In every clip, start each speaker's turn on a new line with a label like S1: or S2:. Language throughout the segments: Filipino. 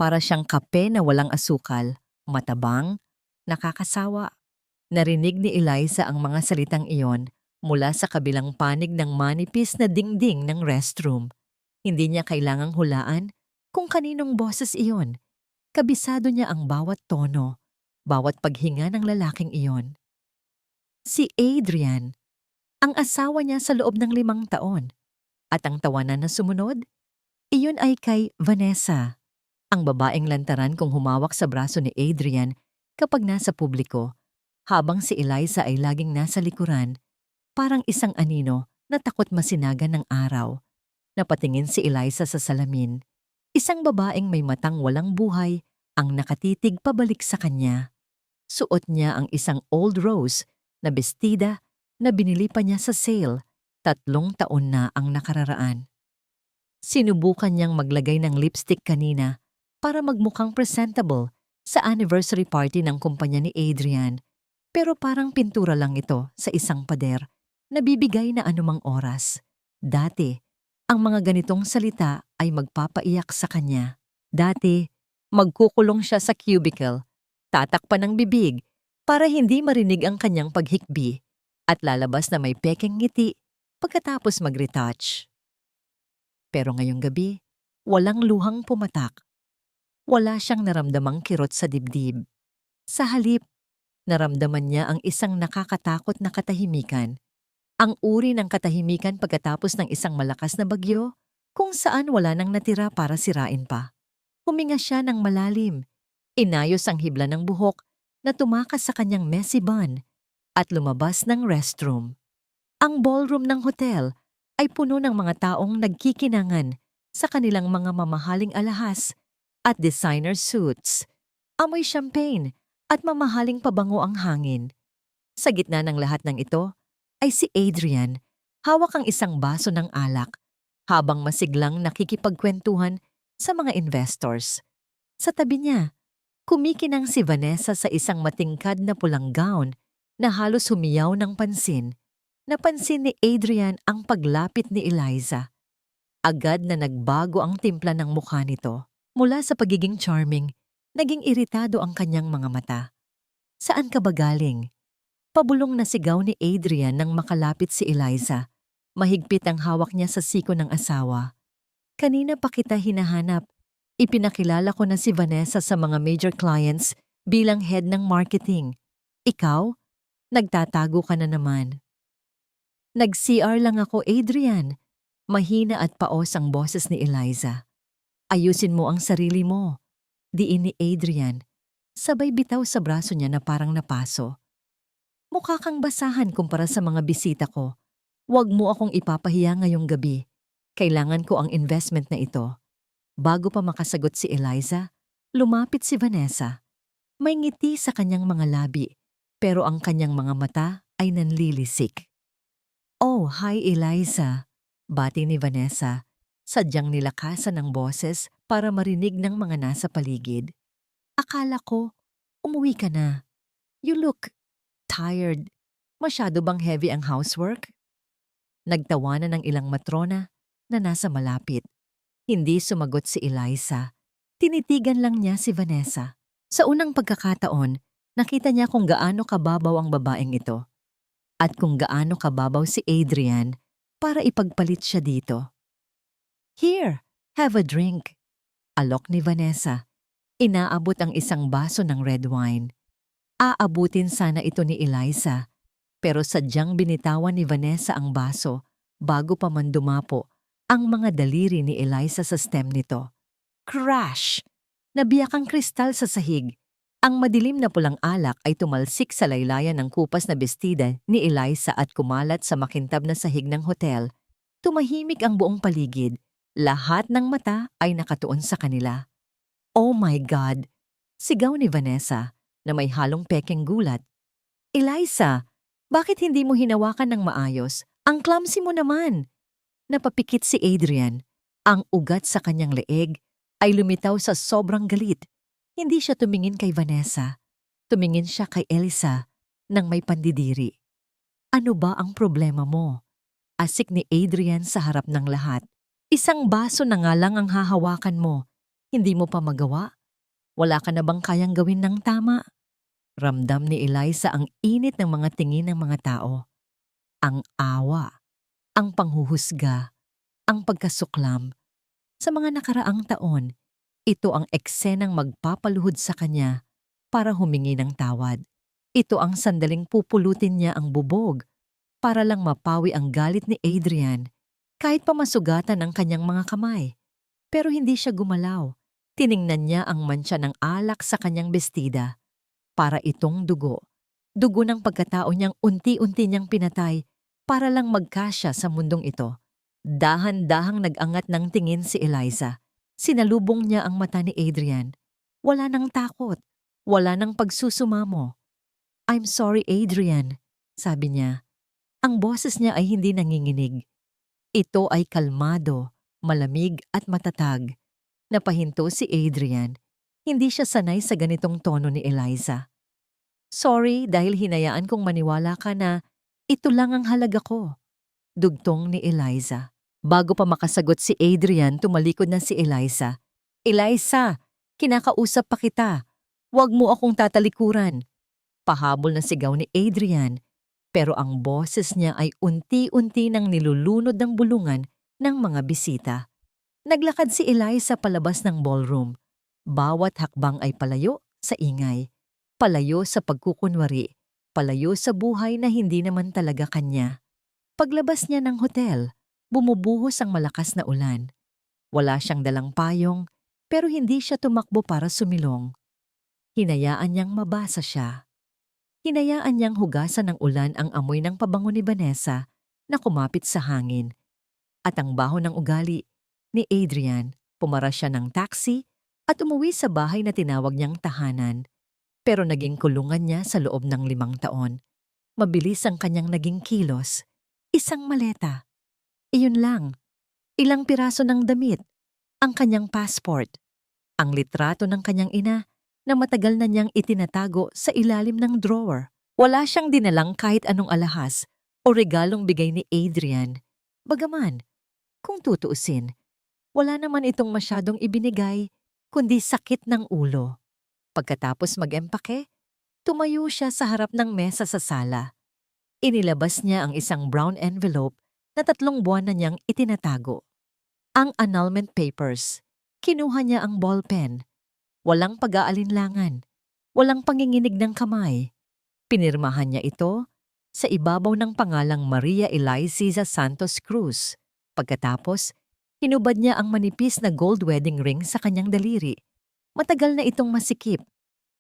S1: Para siyang kape na walang asukal, matabang, nakakasawa. Narinig ni Eliza ang mga salitang iyon mula sa kabilang panig ng manipis na dingding ng restroom. Hindi niya kailangang hulaan kung kaninong boses iyon. Kabisado niya ang bawat tono, bawat paghinga ng lalaking iyon. Si Adrian, ang asawa niya sa loob ng 5 taon. At ang tawanan na sumunod, iyon ay kay Vanessa, ang babaeng lantaran kung humawak sa braso ni Adrian kapag nasa publiko, habang si Eliza ay laging nasa likuran, parang isang anino na takot masinagan ng araw. Napatingin si Eliza sa salamin, isang babaeng may matang walang buhay ang nakatitig pabalik sa kanya. Suot niya ang isang old rose na bestida na binili pa niya sa sale, 3 taon na ang nakararaan. Sinubukan niyang maglagay ng lipstick kanina para magmukhang presentable sa anniversary party ng kumpanya ni Adrian, pero parang pintura lang ito sa isang pader na bibigay na anumang oras. Dati, ang mga ganitong salita ay magpapaiyak sa kanya. Dati, magkukulong siya sa cubicle, tatakpan ng bibig para hindi marinig ang kanyang paghikbi at lalabas na may pekeng ngiti pagkatapos mag-retouch. Pero ngayong gabi, walang luhang pumatak. Wala siyang naramdamang kirot sa dibdib. Sa halip, naramdaman niya ang isang nakakatakot na katahimikan. Ang uri ng katahimikan pagkatapos ng isang malakas na bagyo kung saan wala nang natira para sirain pa. Huminga siya ng malalim. Inayos ang hibla ng buhok na tumakas sa kanyang messy bun at lumabas ng restroom. Ang ballroom ng hotel ay puno ng mga taong nagkikinangan sa kanilang mga mamahaling alahas at designer suits. Amoy champagne at mamahaling pabango ang hangin. Sa gitna ng lahat ng ito ay si Adrian, hawak ang isang baso ng alak habang masiglang nakikipagkwentuhan sa mga investors. Sa tabi niya, kumikinang si Vanessa sa isang matingkad na pulang gown na halos humiyaw ng pansin. Napansin ni Adrian ang paglapit ni Eliza. Agad na nagbago ang timpla ng mukha nito. Mula sa pagiging charming, naging iritado ang kanyang mga mata. Saan ka ba galing? Pabulong na sigaw ni Adrian nang makalapit si Eliza. Mahigpit ang hawak niya sa siko ng asawa. Kanina pa kita hinahanap. Ipinakilala ko na si Vanessa sa mga major clients bilang head ng marketing. Ikaw? Nagtatago ka na naman. Nag-CR lang ako, Adrian. Mahina at paos ang boses ni Eliza. Ayusin mo ang sarili mo. Diin ni Adrian. Sabay bitaw sa braso niya na parang napaso. Mukha kang basahan kumpara sa mga bisita ko. Huwag mo akong ipapahiya ngayong gabi. Kailangan ko ang investment na ito. Bago pa makasagot si Eliza, lumapit si Vanessa. May ngiti sa kanyang mga labi, pero ang kanyang mga mata ay nanlilisik. Oh, hi Eliza, bati ni Vanessa, sadyang nilakasan ng boses para marinig ng mga nasa paligid. Akala ko, umuwi ka na. You look tired. Masyado bang heavy ang housework? Nagtawanan ng ilang matrona na nasa malapit. Hindi sumagot si Eliza. Tinitigan lang niya si Vanessa. Sa unang pagkakataon, nakita niya kung gaano kababaw ang babaeng ito. At kung gaano kababaw si Adrian para ipagpalit siya dito. Here, have a drink. Alok ni Vanessa. Inaabot ang isang baso ng red wine. Aabutin sana ito ni Eliza, pero sadyang binitawan ni Vanessa ang baso bago pa man dumapo ang mga daliri ni Eliza sa stem nito. Crash! Nabiyak ang kristal sa sahig. Ang madilim na pulang alak ay tumalsik sa laylayan ng kupas na bestida ni Eliza at kumalat sa makintab na sahig ng hotel. Tumahimik ang buong paligid. Lahat ng mata ay nakatuon sa kanila. Oh my God! Sigaw ni Vanessa na may halong pekeng gulat. Eliza, bakit hindi mo hinawakan ng maayos? Ang clumsy mo naman! Napapikit si Adrian. Ang ugat sa kanyang leeg ay lumitaw sa sobrang galit. Hindi siya tumingin kay Vanessa. Tumingin siya kay Eliza nang may pandidiri. Ano ba ang problema mo? Asik ni Adrian sa harap ng lahat. Isang baso na nga lang ang hahawakan mo. Hindi mo pa magawa? Wala ka na bang kayang gawin ng tama? Ramdam ni Eliza ang init ng mga tingin ng mga tao. Ang awa, ang panghuhusga, ang pagkasuklam. Sa mga nakaraang taon, ito ang eksenang magpapaluhod sa kanya para humingi ng tawad. Ito ang sandaling pupulutin niya ang bubog para lang mapawi ang galit ni Adrian kahit pa masugatan ang kanyang mga kamay. Pero hindi siya gumalaw. Tiningnan niya ang mantsa ng alak sa kanyang bestida. Para itong dugo. Dugo ng pagkatao niyang unti-unti niyang pinatay para lang magkasya sa mundong ito. Dahan-dahang nag-angat ng tingin si Eliza. Sinalubong niya ang mata ni Adrian. Wala nang takot. Wala nang pagsusumamo. "I'm sorry, Adrian," sabi niya. Ang boses niya ay hindi nanginginig. Ito ay kalmado, malamig at matatag. Napahinto si Adrian. Hindi siya sanay sa ganitong tono ni Eliza. "Sorry dahil hinayaan kong maniwala ka na ito lang ang halaga ko." Dugtong ni Eliza. Bago pa makasagot si Adrian, tumalikod na si Eliza. "Eliza, kinakausap pa kita. Huwag mo akong tatalikuran." Pahabol na sigaw ni Adrian, pero ang boses niya ay unti-unti nang nilulunod ng bulungan ng mga bisita. Naglakad si Eliza palabas ng ballroom. Bawat hakbang ay palayo sa ingay, palayo sa pagkukunwari, palayo sa buhay na hindi naman talaga kanya. Paglabas niya ng hotel, bumubuhos ang malakas na ulan. Wala siyang dalang payong, pero hindi siya tumakbo para sumilong. Hinayaan niyang mabasa siya. Hinayaan niyang hugasan ng ulan ang amoy ng pabango ni Vanessa na kumapit sa hangin. At ang baho ng ugali ni Adrian. Pumara siya ng taxi at umuwi sa bahay na tinawag niyang tahanan. Pero naging kulungan niya sa loob ng 5 taon. Mabilis ang kanyang naging kilos. Isang maleta. Iyon lang. Ilang piraso ng damit. Ang kanyang passport. Ang litrato ng kanyang ina na matagal na niyang itinatago sa ilalim ng drawer. Wala siyang dinalang kahit anong alahas o regalong bigay ni Adrian. Bagaman, kung tutuusin, wala naman itong masyadong ibinigay, kundi sakit ng ulo. Pagkatapos mag-empake, tumayo siya sa harap ng mesa sa sala. Inilabas niya ang isang brown envelope na 3 buwan na niyang itinatago. Ang annulment papers. Kinuha niya ang ballpen. Walang pag-aalinlangan. Walang panginginig ng kamay. Pinirmahan niya ito sa ibabaw ng pangalang Maria Eliza Santos Cruz. Pagkatapos, hinubad niya ang manipis na gold wedding ring sa kanyang daliri. Matagal na itong masikip.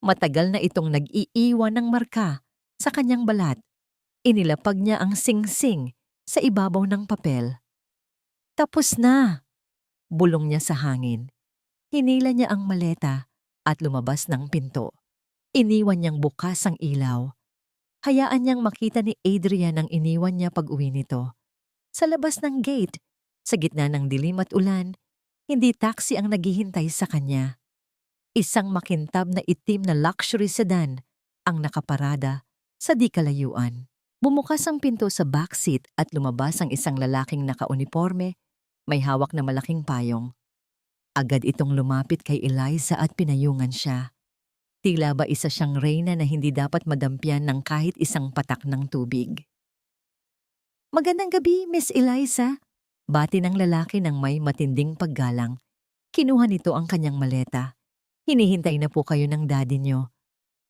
S1: Matagal na itong nag-iiwan ng marka sa kanyang balat. Inilapag niya ang sing-sing sa ibabaw ng papel. "Tapos na," bulong niya sa hangin. Hinila niya ang maleta at lumabas ng pinto. Iniwan niyang bukas ang ilaw. Hayaan niyang makita ni Adrian ang iniwan niya pag-uwi nito. Sa labas ng gate, sa gitna ng dilim at ulan, hindi taxi ang naghihintay sa kanya. Isang makintab na itim na luxury sedan ang nakaparada sa di kalayuan. Bumukas ang pinto sa backseat at lumabas ang isang lalaking nakauniporme, may hawak na malaking payong. Agad itong lumapit kay Eliza at pinayungan siya. Tila ba isa siyang reyna na hindi dapat madampyan ng kahit isang patak ng tubig. "Magandang gabi, Miss Eliza," bati ng lalaki ng may matinding paggalang. Kinuha nito ang kanyang maleta. "Hinihintay na po kayo ng daddy niyo."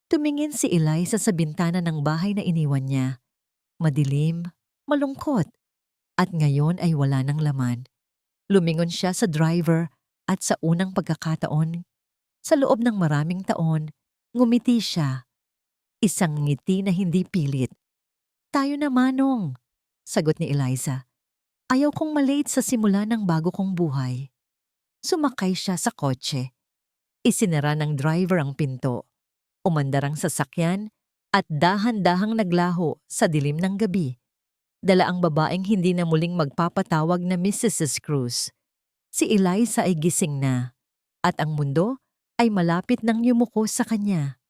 S1: Tumingin si Eliza sa bintana ng bahay na iniwan niya. Madilim, malungkot, at ngayon ay wala ng laman. Lumingon siya sa driver at sa unang pagkakataon, sa loob ng maraming taon, ngumiti siya. Isang ngiti na hindi pilit. "Tayo na, Manong," sagot ni Eliza. "Ayaw kong malate sa simula ng bago kong buhay." Sumakay siya sa kotse. Isinara ng driver ang pinto. Umandar ang sasakyan at dahan-dahang naglaho sa dilim ng gabi. Dala ang babaeng hindi na muling magpapatawag na Mrs. Cruz. Si Eliza ay gising na, at ang mundo ay malapit nang yumuko sa kanya.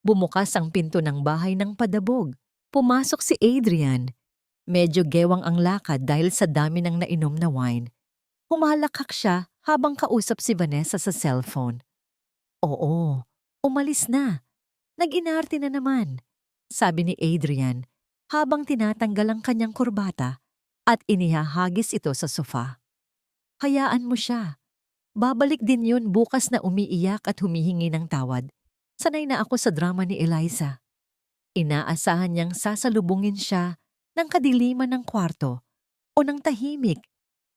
S1: Bumukas ang pinto ng bahay ng padabog. Pumasok si Adrian. Medyo gewang ang lakad dahil sa dami ng nainom na wine. Humalakhak siya habang kausap si Vanessa sa cellphone. Oo, umalis na. Nag-inarte na naman, sabi ni Adrian habang tinatanggal ang kanyang kurbata at inihahagis ito sa sofa. Hayaan mo siya. Babalik din yun bukas na umiiyak at humihingi ng tawad. Sanay na ako sa drama ni Eliza. Inaasahan niyang sasalubungin siya ng kadiliman ng kwarto o ng tahimik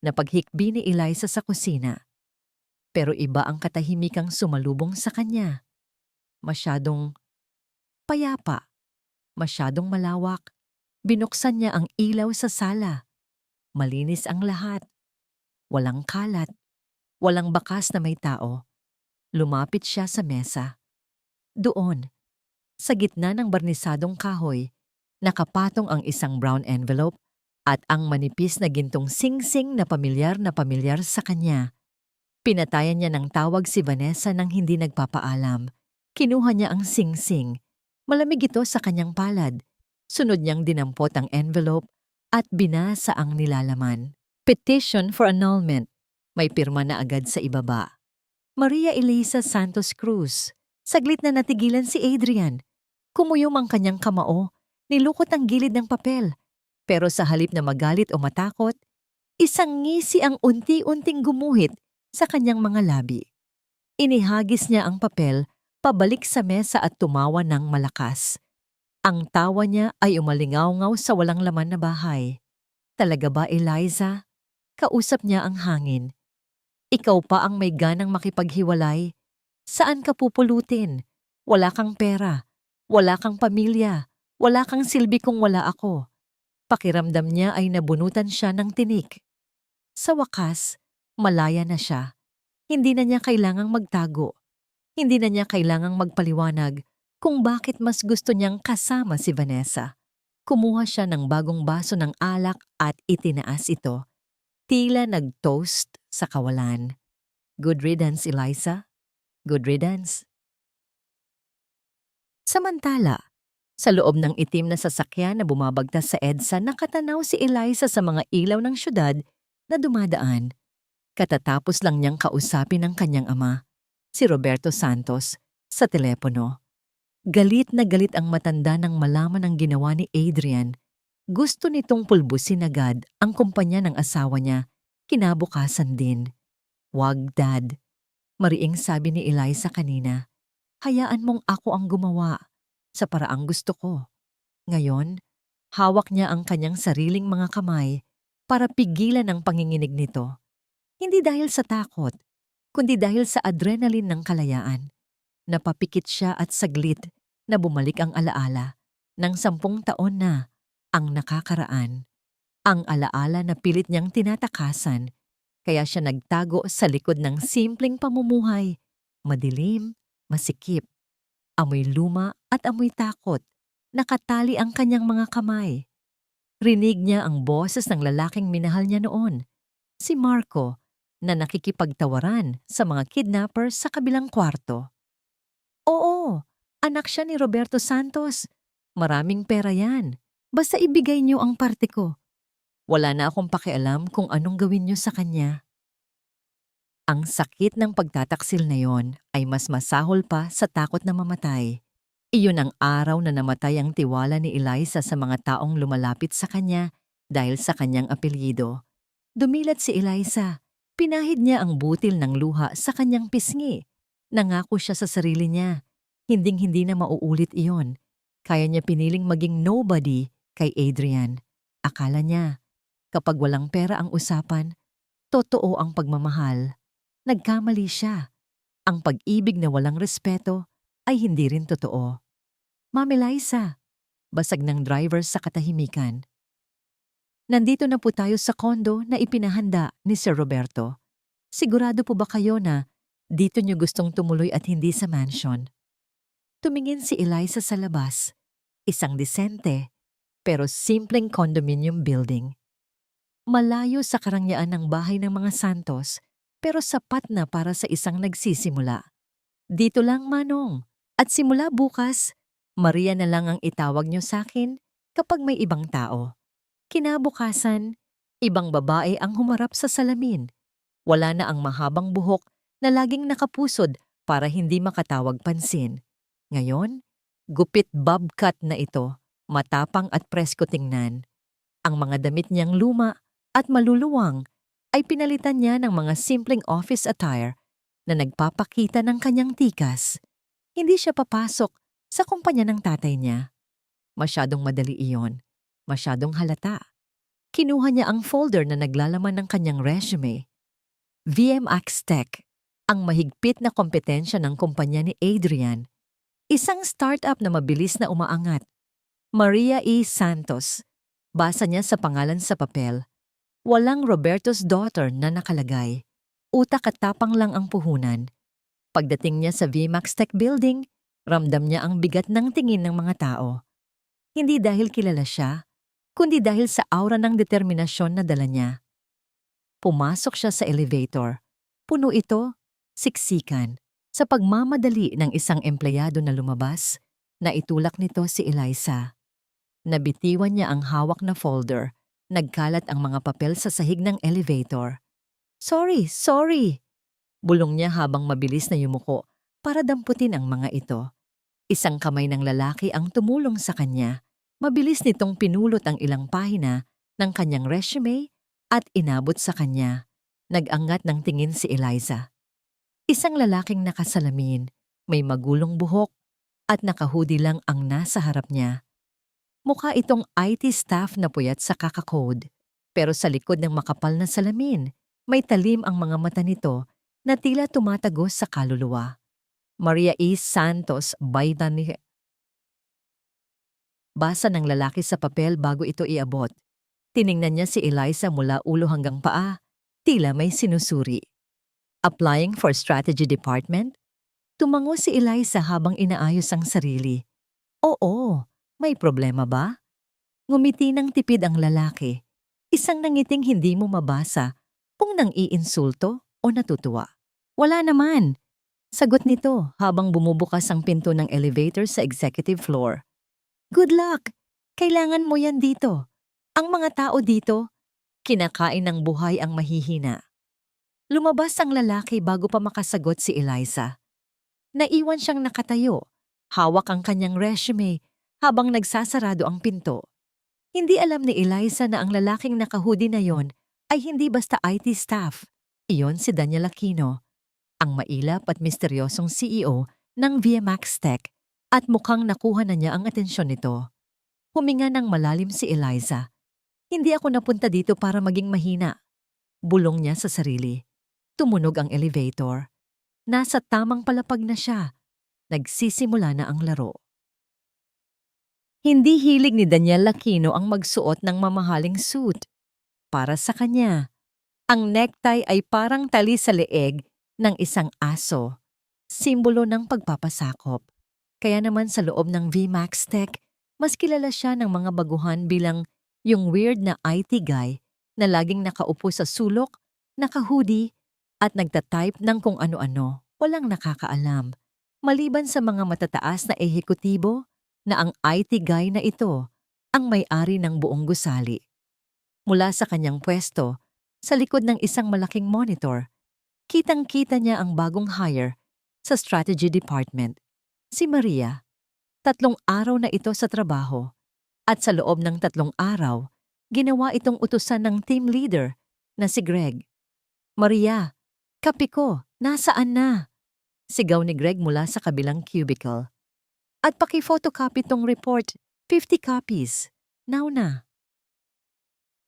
S1: na paghikbi ni Eliza sa kusina. Pero iba ang katahimikang sumalubong sa kanya. Masyadong payapa, masyadong malawak. Binuksan niya ang ilaw sa sala. Malinis ang lahat. Walang kalat. Walang bakas na may tao. Lumapit siya sa mesa. Doon, sa gitna ng barnisadong kahoy, nakapatong ang isang brown envelope at ang manipis na gintong sing-sing na pamilyar sa kanya. Pinatayan niya ng tawag si Vanessa nang hindi nagpapaalam. Kinuha niya ang sing-sing. Malamig ito sa kanyang palad. Sunod niyang dinampot ang envelope at binasa ang nilalaman. Petition for annulment. May pirma na agad sa ibaba. Maria Elisa Santos Cruz. Saglit na natigilan si Adrian. Kumuyom ang kanyang kamao. Nilukot ang gilid ng papel. Pero sa halip na magalit o matakot, isang ngisi ang unti-unting gumuhit sa kanyang mga labi. Inihagis niya ang papel pabalik sa mesa at tumawa ng malakas. Ang tawa niya ay umalingaw-ngaw sa walang laman na bahay. Talaga ba, Eliza? Kausap niya ang hangin. Ikaw pa ang may ganang makipaghiwalay. Saan ka pupulutin? Wala kang pera. Wala kang pamilya. Wala kang silbi kung wala ako. Pakiramdam niya ay nabunutan siya ng tinik. Sa wakas, malaya na siya. Hindi na niya kailangang magtago. Hindi na niya kailangang magpaliwanag kung bakit mas gusto niyang kasama si Vanessa. Kumuha siya ng bagong baso ng alak at itinaas ito. Tila nag-toast sa kawalan. Good riddance, Eliza. Good riddance. Samantala, sa loob ng itim na sasakyan na bumabagtas sa EDSA, nakatanaw si Eliza sa mga ilaw ng syudad na dumadaan. Katatapos lang niyang kausapin ang kanyang ama, si Roberto Santos, sa telepono. Galit na galit ang matanda nang malaman ang ginawa ni Adrian. Gusto nitong pulbusin agad ang kumpanya ng asawa niya, kinabukasan din. Wag, Dad. Mariing sabi ni Eliza kanina. Hayaan mong ako ang gumawa sa paraang gusto ko. Ngayon, hawak niya ang kanyang sariling mga kamay para pigilan ang panginginig nito. Hindi dahil sa takot, kundi dahil sa adrenaline ng kalayaan. Napapikit siya at saglit na bumalik ang alaala ng 10 taon na ang nakakaraan. Ang alaala na pilit niyang tinatakasan, kaya siya nagtago sa likod ng simpleng pamumuhay. Madilim, masikip, amoy luma at amoy takot. Nakatali ang kanyang mga kamay. Rinig niya ang boses ng lalaking minahal niya noon, si Marco, na nakikipagtawaran sa mga kidnappers sa kabilang kwarto. Oo, anak siya ni Roberto Santos. Maraming pera yan. Basta ibigay niyo ang parte ko. Wala na akong pakialam kung anong gawin niyo sa kanya. Ang sakit ng pagtataksil na yon ay mas masahol pa sa takot na mamatay. Iyon ang araw na namatay ang tiwala ni Eliza sa mga taong lumalapit sa kanya dahil sa kanyang apelyido. Dumilat si Eliza. Pinahid niya ang butil ng luha sa kanyang pisngi. Nangako siya sa sarili niya. Hinding-hindi na mauulit iyon. Kaya niya piniling maging nobody kay Adrian. Akala niya, kapag walang pera ang usapan, totoo ang pagmamahal. Nagkamali siya. Ang pag-ibig na walang respeto ay hindi rin totoo. Ma'am Eliza, basag ng driver sa katahimikan. Nandito na po tayo sa kondo na ipinahanda ni Sir Roberto. Sigurado po ba kayo na dito niyo gustong tumuloy at hindi sa mansion? Tumingin si Eliza sa labas. Isang disente, pero simpleng condominium building. Malayo sa karangyaan ng bahay ng mga Santos, pero sapat na para sa isang nagsisimula. Dito lang, Manong. At simula bukas, Maria na lang ang itawag niyo sa akin kapag may ibang tao. Kinabukasan, ibang babae ang humarap sa salamin. Wala na ang mahabang buhok na laging nakapusod para hindi makatawag pansin. Ngayon, gupit bob cut na ito, matapang at presko tingnan. Ang mga damit niyang luma at maluluwang ay pinalitan niya ng mga simpleng office attire na nagpapakita ng kanyang tikas. Hindi siya papasok sa kumpanya ng tatay niya. Masyadong madali iyon. Masyadong halata. Kinuha niya ang folder na naglalaman ng kanyang resume. VMAX Tech, ang mahigpit na kompetensya ng kumpanya ni Adrian. Isang startup na mabilis na umaangat. Maria E. Santos. Basa niya sa pangalan sa papel. Walang Roberto's daughter na nakalagay. Utak at tapang lang ang puhunan. Pagdating niya sa VMAX Tech Building, ramdam niya ang bigat ng tingin ng mga tao. Hindi dahil kilala siya, kundi dahil sa aura ng determinasyon na dala niya. Pumasok siya sa elevator. Puno ito, siksikan. Sa pagmamadali ng isang empleyado na lumabas, naitulak nito si Eliza. Nabitiwan niya ang hawak na folder. Nagkalat ang mga papel sa sahig ng elevator. Sorry! Bulong niya habang mabilis na yumuko para damputin ang mga ito. Isang kamay ng lalaki ang tumulong sa kanya. Mabilis nitong pinulot ang ilang pahina ng kanyang resume at inabot sa kanya. Nag-angat ng tingin si Eliza. Isang lalaking nakasalamin, may magulong buhok at nakahudi lang ang nasa harap niya. Mukha itong IT staff na puyat sa kakakode. Pero sa likod ng makapal na salamin, may talim ang mga mata nito na tila tumatagos sa kaluluwa. Maria E. Santos, Baitan. Basa ng lalaki sa papel bago ito iabot. Tiningnan niya si Eliza mula ulo hanggang paa, tila may sinusuri. Applying for strategy department? Tumango si Eliza habang inaayos ang sarili. Oo, may problema ba? Ngumiti ng tipid ang lalaki. Isang nangiting hindi mo mabasa kung nang-iinsulto o natutuwa. Wala naman. Sagot nito habang bumubukas ang pinto ng elevator sa executive floor. Good luck! Kailangan mo yan dito. Ang mga tao dito, kinakain ng buhay ang mahihina. Lumabas ang lalaki bago pa makasagot si Eliza. Naiwan siyang nakatayo, hawak ang kanyang resume habang nagsasarado ang pinto. Hindi alam ni Eliza na ang lalaking nakahudi na yon ay hindi basta IT staff. Iyon si Daniel Aquino, ang mailap at misteryosong CEO ng VMAX Tech at mukhang nakuha na niya ang atensyon nito. Huminga ng malalim si Eliza. Hindi ako napunta dito para maging mahina. Bulong niya sa sarili. Tumunog ang elevator. Nasa tamang palapag na siya. Nagsisimula na ang laro. Hindi hilig ni Daniel Aquino ang magsuot ng mamahaling suit. Para sa kanya, ang necktie ay parang tali sa leeg ng isang aso. Simbolo ng pagpapasakop. Kaya naman sa loob ng VMAX Tech, mas kilala siya ng mga baguhan bilang yung weird na IT guy na laging nakaupo sa sulok, naka-hoodie, at nagtatype ng kung ano-ano, walang nakakaalam. Maliban sa mga matataas na ehekutibo na ang IT guy na ito ang may-ari ng buong gusali. Mula sa kanyang pwesto, sa likod ng isang malaking monitor, kitang-kita niya ang bagong hire sa strategy department, si Maria. 3 araw na ito sa trabaho. At sa loob ng 3 araw, ginawa itong utusan ng team leader na si Greg. Maria, kape ko, nasaan na? Sigaw ni Greg mula sa kabilang cubicle. At paki-photocopy tong report, 50 copies. Now na.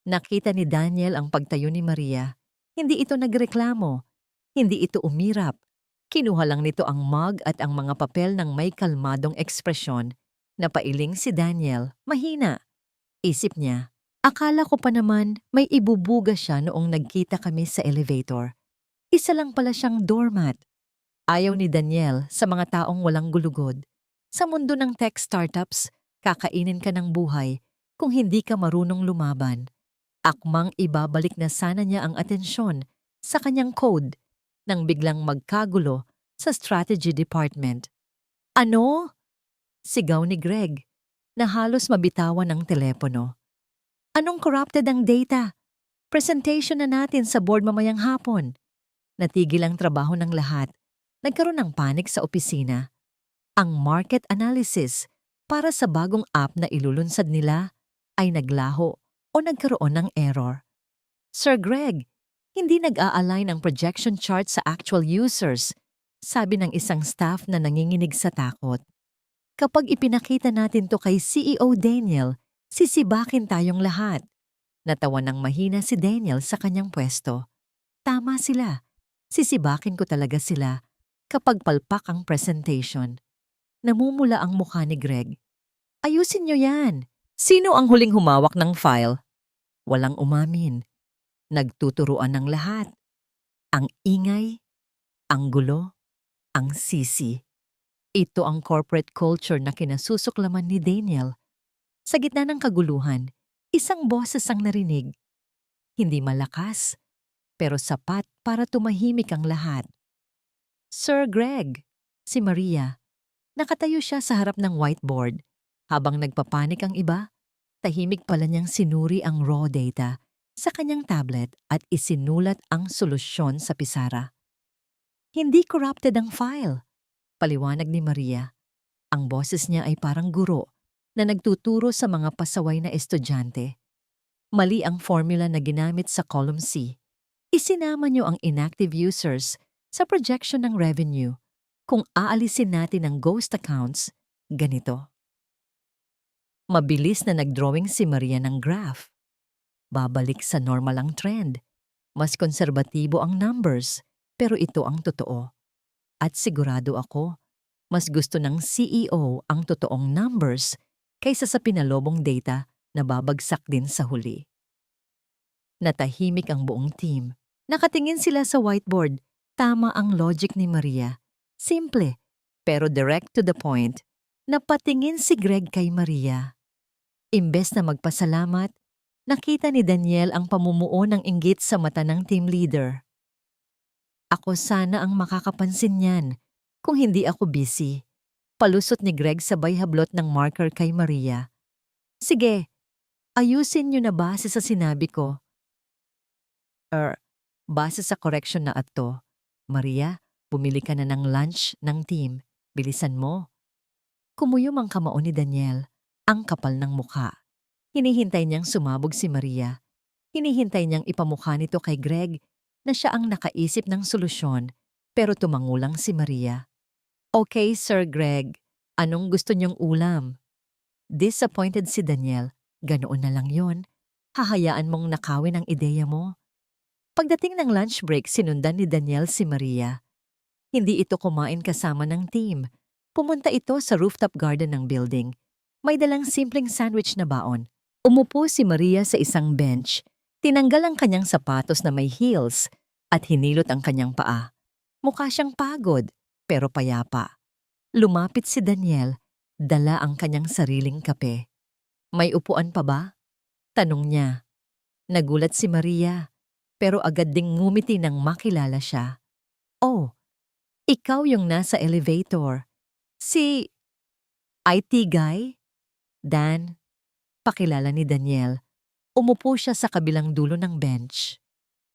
S1: Nakita ni Daniel ang pagtayo ni Maria. Hindi ito nagreklamo. Hindi ito umirap. Kinuha lang nito ang mug at ang mga papel ng may kalmadong ekspresyon. Napailing si Daniel, mahina. Isip niya, akala ko pa naman may ibubuga siya noong nagkita kami sa elevator. Isa lang pala siyang doormat. Ayaw ni Daniel sa mga taong walang gulugod. Sa mundo ng tech startups, kakainin ka ng buhay kung hindi ka marunong lumaban. Akmang ibabalik na sana niya ang atensyon sa kanyang code nang biglang magkagulo sa strategy department. Ano? Sigaw ni Greg na halos mabitawan ang telepono. Anong corrupted ang data? Presentation na natin sa board mamayang hapon. Natigil ang trabaho ng lahat. Nagkaroon ng panic sa opisina. Ang market analysis para sa bagong app na ilulunsad nila ay naglaho o nagkaroon ng error. Sir Greg, hindi nag-a-align ang projection chart sa actual users, sabi ng isang staff na nanginginig sa takot. Kapag ipinakita natin to kay CEO Daniel, sisibakin tayong lahat. Natawa ng mahina si Daniel sa kanyang pwesto. Tama sila. Sisibakin ko talaga sila kapag palpak ang presentation. Namumula ang mukha ni Greg. Ayusin niyo yan. Sino ang huling humawak ng file? Walang umamin. Nagtuturuan ng lahat. Ang ingay, ang gulo, ang sisi. Ito ang corporate culture na kinasusuklaman ni Daniel. Sa gitna ng kaguluhan, isang boses ang narinig. Hindi malakas, pero sapat para tumahimik ang lahat. Sir Greg, si Maria. Nakatayo siya sa harap ng whiteboard. Habang nagpapanik ang iba, tahimik pala niyang sinuri ang raw data sa kanyang tablet at isinulat ang solusyon sa pisara. Hindi corrupted ang file, paliwanag ni Maria. Ang boses niya ay parang guro na nagtuturo sa mga pasaway na estudyante. Mali ang formula na ginamit sa column C. Isinama niyo ang inactive users sa projection ng revenue. Kung aalisin natin ang ghost accounts, ganito. Mabilis na nagdrawing si Maria ng graph. Babalik sa normal ang trend. Mas konserbatibo ang numbers, pero ito ang totoo. At sigurado ako, mas gusto ng CEO ang totoong numbers kaysa sa pinalobong data na babagsak din sa huli. Natahimik ang buong team. Nakatingin sila sa whiteboard. Tama ang logic ni Maria. Simple, pero direct to the point. Napatingin si Greg kay Maria. Imbes na magpasalamat, nakita ni Daniel ang pamumuo ng inggit sa mata ng team leader. Ako sana ang makakapansin niyan kung hindi ako busy. Palusot ni Greg sabay hablot ng marker kay Maria. Sige, ayusin niyo na base sa sinabi ko. Base sa correction na ato. Maria, bumili ka na ng lunch ng team. Bilisan mo. Kumuyom ang kamao ni Daniel, ang kapal ng mukha. Hinihintay niyang sumabog si Maria. Hinihintay niyang ipamukha nito kay Greg na siya ang nakaisip ng solusyon, pero tumangulang si Maria. Okay, Sir Greg, anong gusto niyong ulam? Disappointed si Daniel. Ganoon na lang yon. Hahayaan mong nakawin ang ideya mo. Pagdating ng lunch break, sinundan ni Daniel si Maria. Hindi ito kumain kasama ng team. Pumunta ito sa rooftop garden ng building. May dalang simpleng sandwich na baon. Umupo si Maria sa isang bench. Tinanggal ang kanyang sapatos na may heels at hinilot ang kanyang paa. Mukha siyang pagod, pero payapa. Lumapit si Daniel, dala ang kanyang sariling kape. May upuan pa ba? Tanong niya. Nagulat si Maria, pero agad ding ngumiti nang makilala siya. Oh, ikaw yung nasa elevator. Si IT guy? Dan, pakilala ni Daniel. Umupo siya sa kabilang dulo ng bench.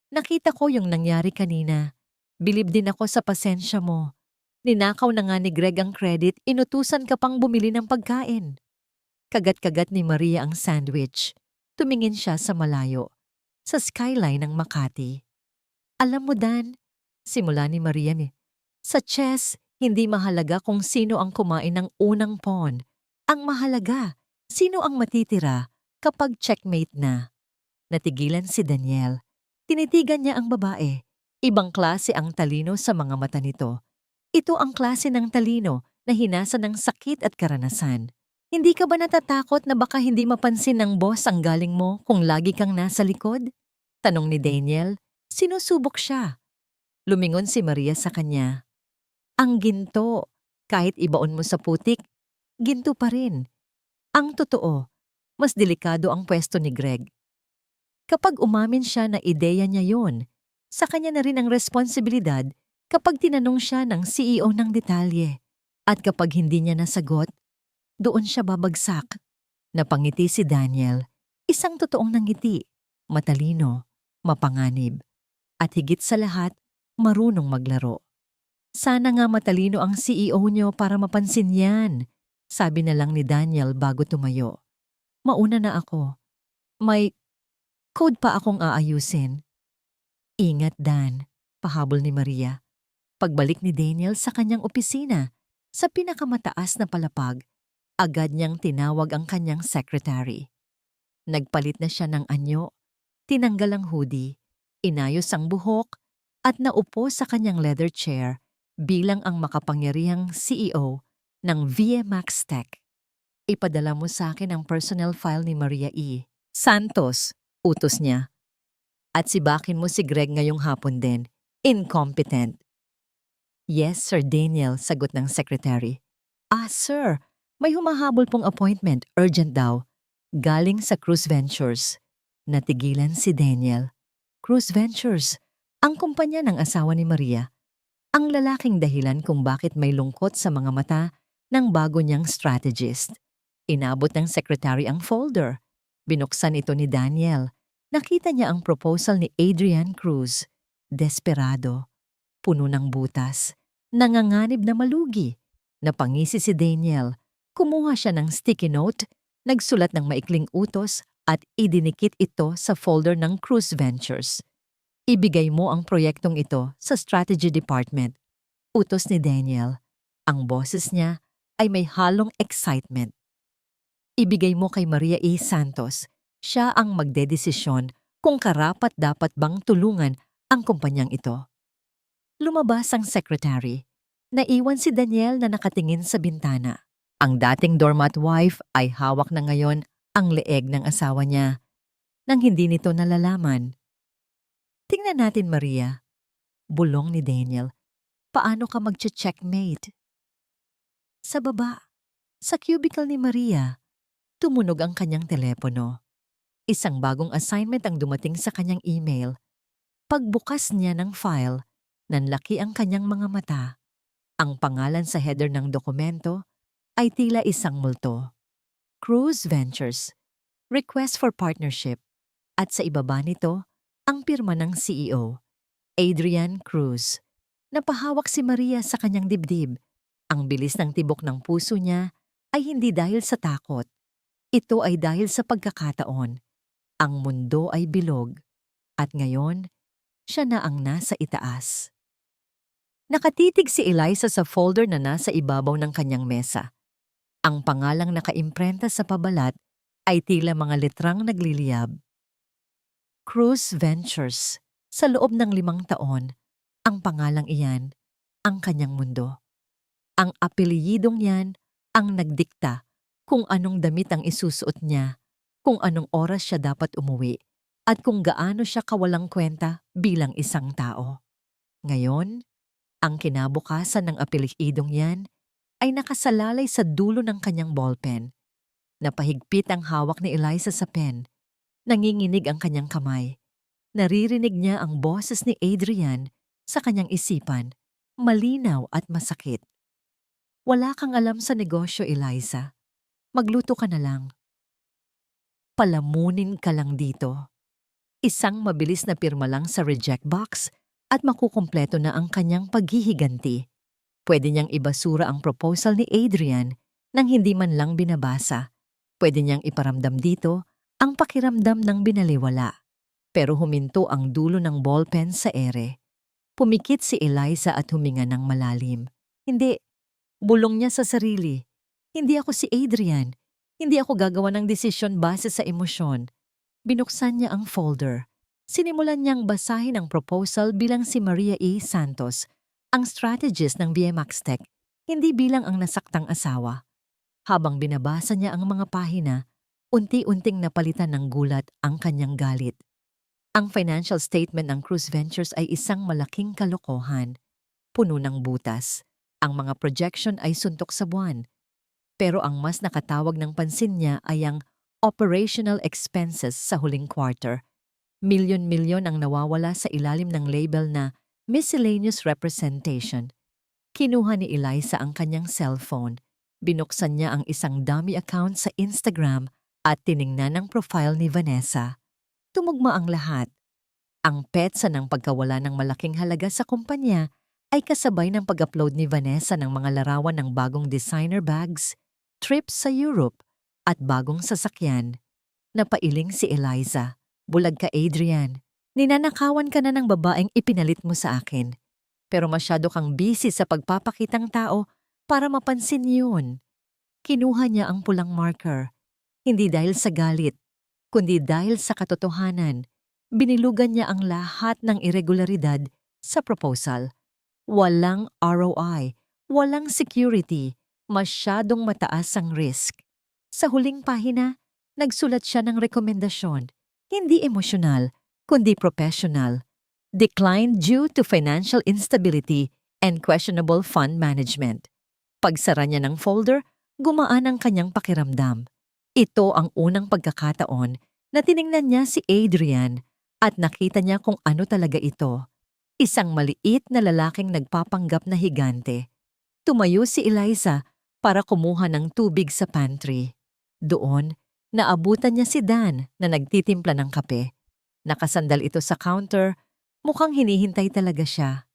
S1: Nakita ko yung nangyari kanina. Bilib din ako sa pasensya mo. Ninakaw na nga ni Greg ang credit, inutusan ka pang bumili ng pagkain. Kagat-kagat ni Maria ang sandwich. Tumingin siya sa malayo, sa skyline ng Makati. Alam mo Dan, simula ni Maria sa chess, hindi mahalaga kung sino ang kumain ng unang pawn. Ang mahalaga, sino ang matitira kapag checkmate na. Natigilan si Daniel. Tinitigan niya ang babae. Ibang klase ang talino sa mga mata nito. Ito ang klase ng talino na hinasa ng sakit at karanasan. Hindi ka ba natatakot na baka hindi mapansin ng boss ang galing mo kung lagi kang nasa likod? Tanong ni Daniel. Sinusubok siya. Lumingon si Maria sa kanya. Ang ginto, kahit ibaon mo sa putik, ginto pa rin. Ang totoo, mas delikado ang pwesto ni Greg. Kapag umamin siya na ideya niya yon, sa kanya na rin ang responsibilidad kapag tinanong siya ng CEO ng detalye. At kapag hindi niya nasagot, doon siya babagsak. Napangiti si Daniel, isang totoong nangiti, matalino, mapanganib. At higit sa lahat, marunong maglaro. Sana nga matalino ang CEO nyo para mapansin yan, sabi na lang ni Daniel bago tumayo. Mauna na ako. May code pa akong aayusin. Ingat, Dan, pahabol ni Maria. Pagbalik ni Daniel sa kanyang opisina, sa pinakamataas na palapag, agad niyang tinawag ang kanyang secretary. Nagpalit na siya ng anyo, tinanggal ang hoodie, inayos ang buhok, at naupo sa kanyang leather chair bilang ang makapangyarihang CEO ng VMAX Tech. Ipadala mo sa akin ang personal file ni Maria E. Santos, utos niya. At sibakin mo si Greg ngayong hapon din. Incompetent. Yes, Sir Daniel, sagot ng secretary. Sir, may humahabol pong appointment, urgent daw. Galing sa Cruise Ventures. Natigilan si Daniel. Cruise Ventures, ang kumpanya ng asawa ni Maria. Ang lalaking dahilan kung bakit may lungkot sa mga mata ng bago niyang strategist. Inabot ng secretary ang folder. Binuksan ito ni Daniel. Nakita niya ang proposal ni Adrian Cruz. Desperado. Puno ng butas. Nanganganib na malugi. Napangisi si Daniel. Kumuha siya ng sticky note, nagsulat ng maikling utos at idinikit ito sa folder ng Cruise Ventures. Ibigay mo ang proyektong ito sa Strategy Department. Utos ni Daniel. Ang boses niya ay may halong excitement. Ibigay mo kay Maria E. Santos. Siya ang magdedesisyon kung karapat-dapat bang tulungan ang kumpanyang ito. Lumabas ang secretary. Naiwan si Daniel na nakatingin sa bintana. Ang dating doormat wife ay hawak na ngayon ang leeg ng asawa niya nang hindi nito nalalaman. Tingnan natin, Maria. Bulong ni Daniel. Paano ka mag-checkmate? Sa baba, sa cubicle ni Maria, tumunog ang kanyang telepono. Isang bagong assignment ang dumating sa kanyang email. Pagbukas niya ng file, nanlaki ang kanyang mga mata. Ang pangalan sa header ng dokumento ay tila isang multo. Cruise Ventures, Request for Partnership, at sa ibaba nito, ang pirma ng CEO, Adrian Cruz. Napahawak si Maria sa kanyang dibdib. Ang bilis ng tibok ng puso niya ay hindi dahil sa takot. Ito ay dahil sa pagkakataon. Ang mundo ay bilog. At ngayon, siya na ang nasa itaas. Nakatitig si Eliza sa folder na nasa ibabaw ng kanyang mesa. Ang pangalang nakaimprenta sa pabalat ay tila mga letrang nagliliyab. Cruise Ventures. Sa loob ng 5 taon, ang pangalang iyan, ang kanyang mundo. Ang apelyidong yan ang nagdikta kung anong damit ang isusuot niya, kung anong oras siya dapat umuwi, at kung gaano siya kawalang kwenta bilang isang tao. Ngayon, ang kinabukasan ng apelyidong yan ay nakasalalay sa dulo ng kanyang ballpen. Napahigpit ang hawak ni Eliza sa pen. Nanginginig ang kanyang kamay. Naririnig niya ang boses ni Adrian sa kanyang isipan, malinaw at masakit. Wala kang alam sa negosyo, Eliza. Magluto ka na lang. Palamunin ka lang dito. Isang mabilis na pirma lang sa reject box at makukumpleto na ang kanyang paghihiganti. Pwede niyang ibasura ang proposal ni Adrian nang hindi man lang binabasa. Pwede niyang iparamdam dito ang pakiramdam ng binaliwala. Pero huminto ang dulo ng ballpen sa ere. Pumikit si Eliza at huminga ng malalim. Hindi. Bulong niya sa sarili. Hindi ako si Adrian. Hindi ako gagawa ng desisyon base sa emosyon. Binuksan niya ang folder. Sinimulan niyang basahin ang proposal bilang si Maria E. Santos, ang strategist ng VMAX Tech, hindi bilang ang nasaktang asawa. Habang binabasa niya ang mga pahina, unti-unting napalitan ng gulat ang kanyang galit. Ang financial statement ng Cruise Ventures ay isang malaking kalokohan. Puno ng butas. Ang mga projection ay suntok sa buwan. Pero ang mas nakatawag ng pansin niya ay ang operational expenses sa huling quarter. Milyon-milyon ang nawawala sa ilalim ng label na miscellaneous representation. Kinuha ni Eliza ang kanyang cellphone. Binuksan niya ang isang dummy account sa Instagram at tiningnan ang profile ni Vanessa. Tumugma ang lahat. Ang petsa ng pagkawala ng malaking halaga sa kumpanya ay kasabay ng pag-upload ni Vanessa ng mga larawan ng bagong designer bags, trips sa Europe, at bagong sasakyan. Napailing si Eliza. Bulag ka, Adrian. Ninanakawan ka na ng babaeng ipinalit mo sa akin. Pero masyado kang busy sa pagpapakitang tao para mapansin yun. Kinuha niya ang pulang marker. Hindi dahil sa galit, kundi dahil sa katotohanan. Binilugan niya ang lahat ng irregularidad sa proposal. Walang ROI, walang security, masyadong mataas ang risk. Sa huling pahina, nagsulat siya ng rekomendasyon, hindi emosyonal, kundi professional. Declined due to financial instability and questionable fund management. Pagsara niya ng folder, gumaan ang kanyang pakiramdam. Ito ang unang pagkakataon na tiningnan niya si Adrian at nakita niya kung ano talaga ito. Isang maliit na lalaking nagpapanggap na higante. Tumayo si Eliza para kumuha ng tubig sa pantry. Doon, naabutan niya si Dan na nagtitimpla ng kape. Nakasandal ito sa counter, mukhang hinihintay talaga siya.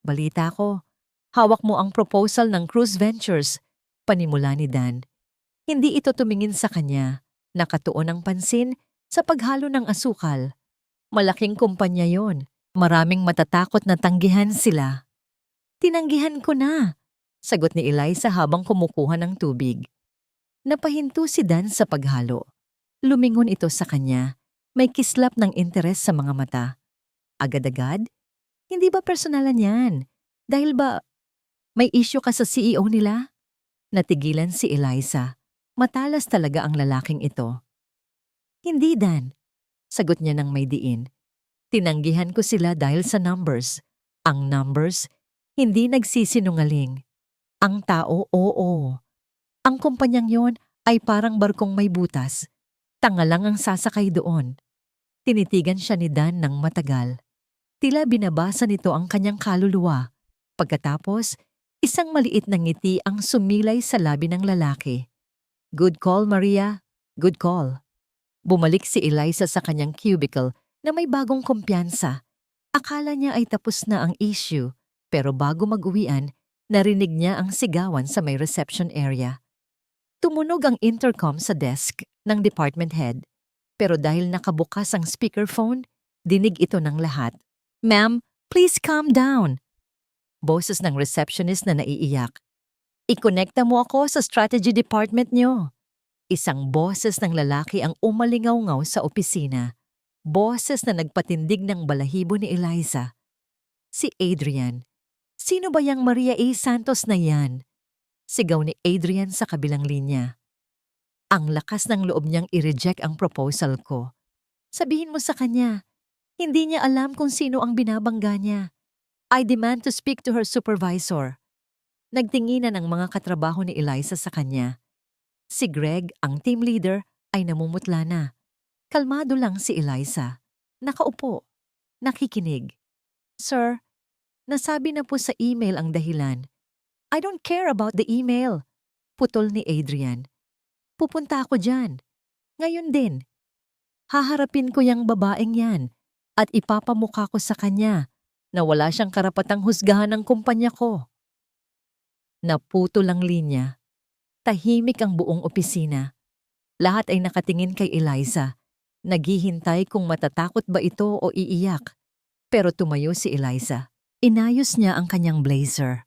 S1: Balita ko, hawak mo ang proposal ng Cruise Ventures, panimula ni Dan. Hindi ito tumingin sa kanya, nakatuon ang pansin sa paghalo ng asukal. Malaking kumpanya yon. Maraming matatakot na tanggihan sila. Tinanggihan ko na, sagot ni Eliza habang kumukuha ng tubig. Napahinto si Dan sa paghalo. Lumingon ito sa kanya. May kislap ng interes sa mga mata. Agad-agad? Hindi ba personalan yan? Dahil ba may issue ka sa CEO nila? Natigilan si Eliza. Matalas talaga ang lalaking ito. Hindi, Dan. Sagot niya ng may diin. Tinanggihan ko sila dahil sa numbers. Ang numbers, hindi nagsisinungaling. Ang tao, oo. Ang kumpanyang yon ay parang barkong may butas. Tanga lang ang sasakay doon. Tinitigan siya ni Dan ng matagal. Tila binabasa nito ang kanyang kaluluwa. Pagkatapos, isang maliit na ngiti ang sumilay sa labi ng lalaki. Good call, Maria. Good call. Bumalik si Eliza sa kanyang cubicle na may bagong kumpiyansa. Akala niya ay tapos na ang issue, pero bago mag-uwian, narinig niya ang sigawan sa may reception area. Tumunog ang intercom sa desk ng department head, pero dahil nakabukas ang speakerphone, dinig ito ng lahat. Ma'am, please calm down. Boses ng receptionist na naiiyak. I-connecta mo ako sa strategy department niyo. Isang boses ng lalaki ang umalingaw-ngaw sa opisina. Boses na nagpatindig ng balahibo ni Eliza. Si Adrian. Sino ba yang Maria A. Santos na yan? Sigaw ni Adrian sa kabilang linya. Ang lakas ng loob niyang i-reject ang proposal ko. Sabihin mo sa kanya, hindi niya alam kung sino ang binabangga niya. I demand to speak to her supervisor. Nagtinginan ang mga katrabaho ni Eliza sa kanya. Si Greg, ang team leader, ay namumutla na. Kalmado lang si Eliza. Nakaupo. Nakikinig. Sir, nasabi na po sa email ang dahilan. I don't care about the email. Putol ni Adrian. Pupunta ako dyan. Ngayon din. Haharapin ko yang babaeng yan at ipapamukha ko sa kanya na wala siyang karapatang husgahan ng kumpanya ko. Naputol ang linya. Tahimik ang buong opisina. Lahat ay nakatingin kay Eliza. Naghihintay kung matatakot ba ito o iiyak. Pero tumayo si Eliza. Inayos niya ang kanyang blazer.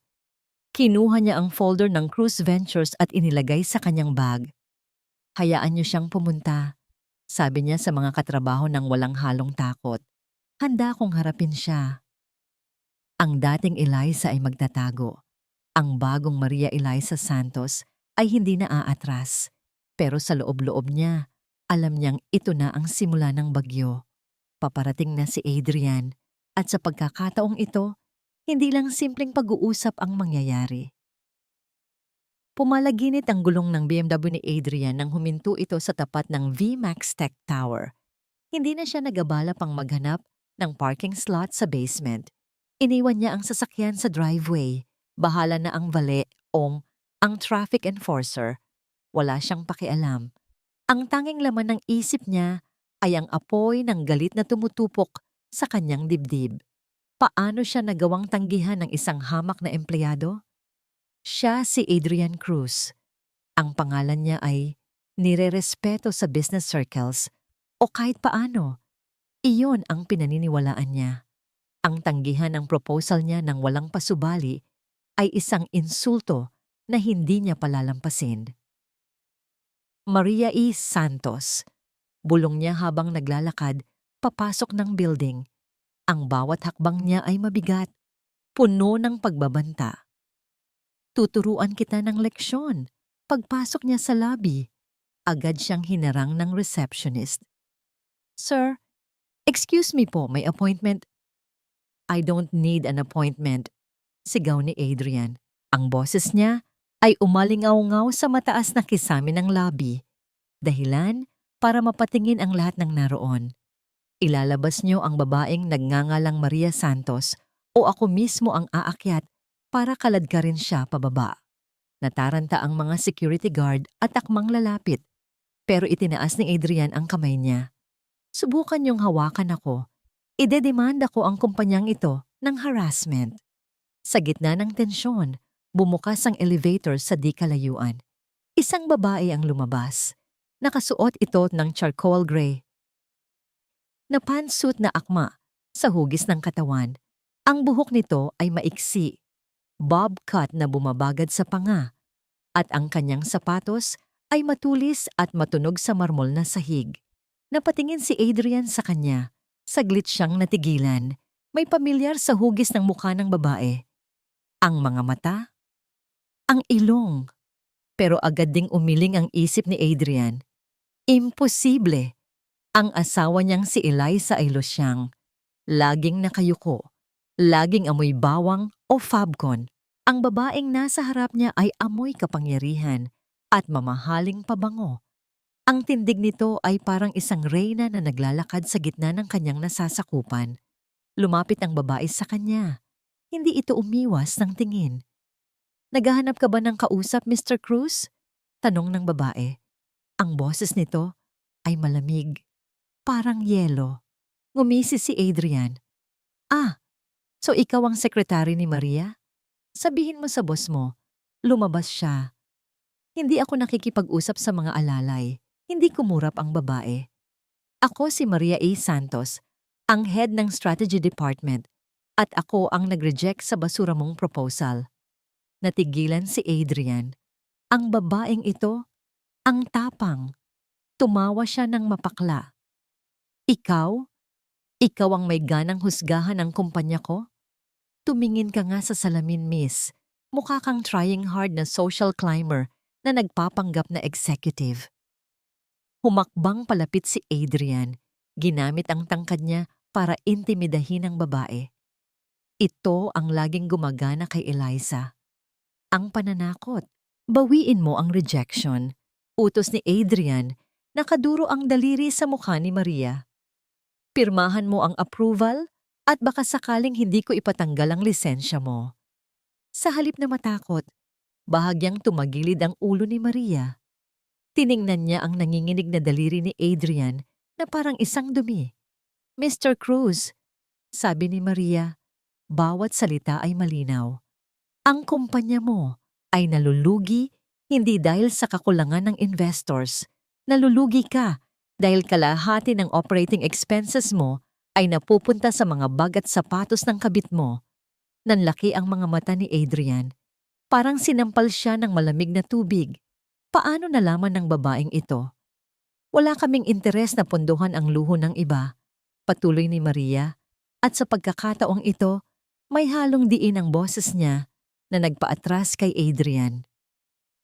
S1: Kinuha niya ang folder ng Cruise Ventures at inilagay sa kanyang bag. Hayaan niyo siyang pumunta, sabi niya sa mga katrabaho ng walang halong takot. Handa akong harapin siya. Ang dating Eliza ay magtatago. Ang bagong Maria Eliza Santos ay hindi na aatras. Pero sa loob-loob niya, alam niyang ito na ang simula ng bagyo. Paparating na si Adrian at sa pagkakataong ito, hindi lang simpleng pag-uusap ang mangyayari. Pumalaginit ang gulong ng BMW ni Adrian nang huminto ito sa tapat ng VMAX Tech Tower. Hindi na siya nag-abala pang maghanap ng parking slot sa basement. Iniwan niya ang sasakyan sa driveway. Bahala na ang valet o ang traffic enforcer. Wala siyang pakialam. Ang tanging laman ng isip niya ay ang apoy ng galit na tumutupok sa kanyang dibdib. Paano siya nagawang tanggihan ng isang hamak na empleyado? Siya si Adrian Cruz. Ang pangalan niya ay nirerespeto sa business circles o kahit paano. Iyon ang pinaniniwalaan niya. Ang tanggihan ng proposal niya ng walang pasubali ay isang insulto na hindi niya palalampasin. Maria E. Santos. Bulong niya habang naglalakad papasok ng building. Ang bawat hakbang niya ay mabigat, puno ng pagbabanta. Tuturuan kita ng leksyon. Pagpasok niya sa lobby, agad siyang hinarang ng receptionist. Sir, excuse me po, may appointment. I don't need an appointment, sigaw ni Adrian. Ang boses niya ay umalingaw-ngaw sa mataas na kisame ng lobby. Dahilan para mapatingin ang lahat ng naroon. Ilalabas niyo ang babaeng nagngangalang Maria Santos o ako mismo ang aakyat para kaladkarin siya pababa. Nataranta ang mga security guard at akmang lalapit, pero itinaas ni Adrian ang kamay niya. Subukan niyong hawakan ako. Idedemanda ko ang kumpanyang ito ng harassment. Sa gitna ng tensyon, bumukas ang elevator sa di kalayuan. Isang babae ang lumabas. Nakasuot ito ng charcoal gray na pantsuit na akma sa hugis ng katawan. Ang buhok nito ay maiksi, bob cut na bumabagad sa panga, at ang kanyang sapatos ay matulis at matunog sa marmol na sahig. Napatingin si Adrian sa kanya. Saglit siyang natigilan. May pamilyar sa hugis ng mukha ng babae. Ang mga mata, ang ilong. Pero agad ding umiling ang isip ni Adrian. Imposible. Ang asawa niyang si Eliza ay losyang. Laging nakayuko. Laging amoy bawang o fabcon. Ang babaeng nasa harap niya ay amoy kapangyarihan at mamahaling pabango. Ang tindig nito ay parang isang reyna na naglalakad sa gitna ng kanyang nasasakupan. Lumapit ang babae sa kanya. Hindi ito umiwas ng tingin. Naghahanap ka ba ng kausap, Mr. Cruz? Tanong ng babae. Ang boses nito ay malamig. Parang yelo. Ngumisi si Adrian. Ah, so ikaw ang sekretary ni Maria? Sabihin mo sa boss mo, lumabas siya. Hindi ako nakikipag-usap sa mga alalay. Hindi kumurap ang babae. Ako si Maria A. Santos, ang head ng strategy department, at ako ang nag-reject sa basura mong proposal. Natigilan si Adrian. Ang babaeng ito, ang tapang. Tumawa siya ng mapakla. Ikaw? Ikaw ang may ganang husgahan ng kumpanya ko? Tumingin ka nga sa salamin, miss. Mukha kang trying hard na social climber na nagpapanggap na executive. Humakbang palapit si Adrian. Ginamit ang tangkad niya para intimidahin ang babae. Ito ang laging gumagana kay Eliza. Ang pananakot. Bawiin mo ang rejection. Utos ni Adrian. Nakaduro ang daliri sa mukha ni Maria. Pirmahan mo ang approval at baka sakaling hindi ko ipatanggal ang lisensya mo. Sa halip na matakot, bahagyang tumagilid ang ulo ni Maria. Tiningnan niya ang nanginginig na daliri ni Adrian na parang isang dumi. Mr. Cruz, sabi ni Maria, bawat salita ay malinaw. Ang kumpanya mo ay nalulugi hindi dahil sa kakulangan ng investors. Nalulugi ka dahil kalahati ng operating expenses mo ay napupunta sa mga bag at sapatos ng kabit mo. Nanlaki ang mga mata ni Adrian. Parang sinampal siya ng malamig na tubig. Paano nalaman ng babaeng ito? Wala kaming interes na pondohan ang luho ng iba, patuloy ni Maria. At sa pagkakataong ito, may halong diin ang boses niya na nagpaatras kay Adrian.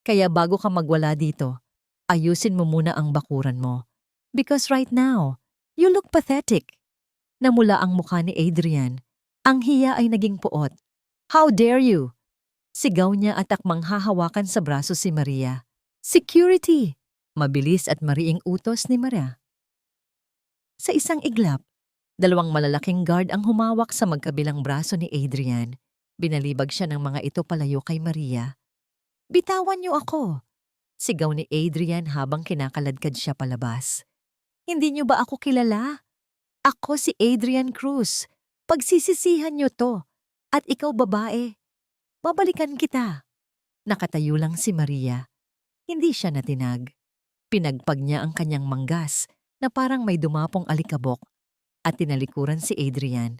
S1: Kaya bago ka magwala dito, ayusin mo muna ang bakuran mo. Because right now, you look pathetic. Namula ang mukha ni Adrian. Ang hiya ay naging puot. How dare you? Sigaw niya at akmang hahawakan sa braso si Maria. Security! Mabilis at mariing utos ni Maria. Sa isang iglap, dalawang malalaking guard ang humawak sa magkabilang braso ni Adrian. Binalibag siya ng mga ito palayo kay Maria. Bitawan niyo ako! Sigaw ni Adrian habang kinakaladkad siya palabas. Hindi niyo ba ako kilala? Ako si Adrian Cruz. Pagsisisihan niyo to. At ikaw babae. Babalikan kita. Nakatayo lang si Maria. Hindi siya natinag. Pinagpag niya ang kanyang manggas na parang may dumapong alikabok at tinalikuran si Adrian.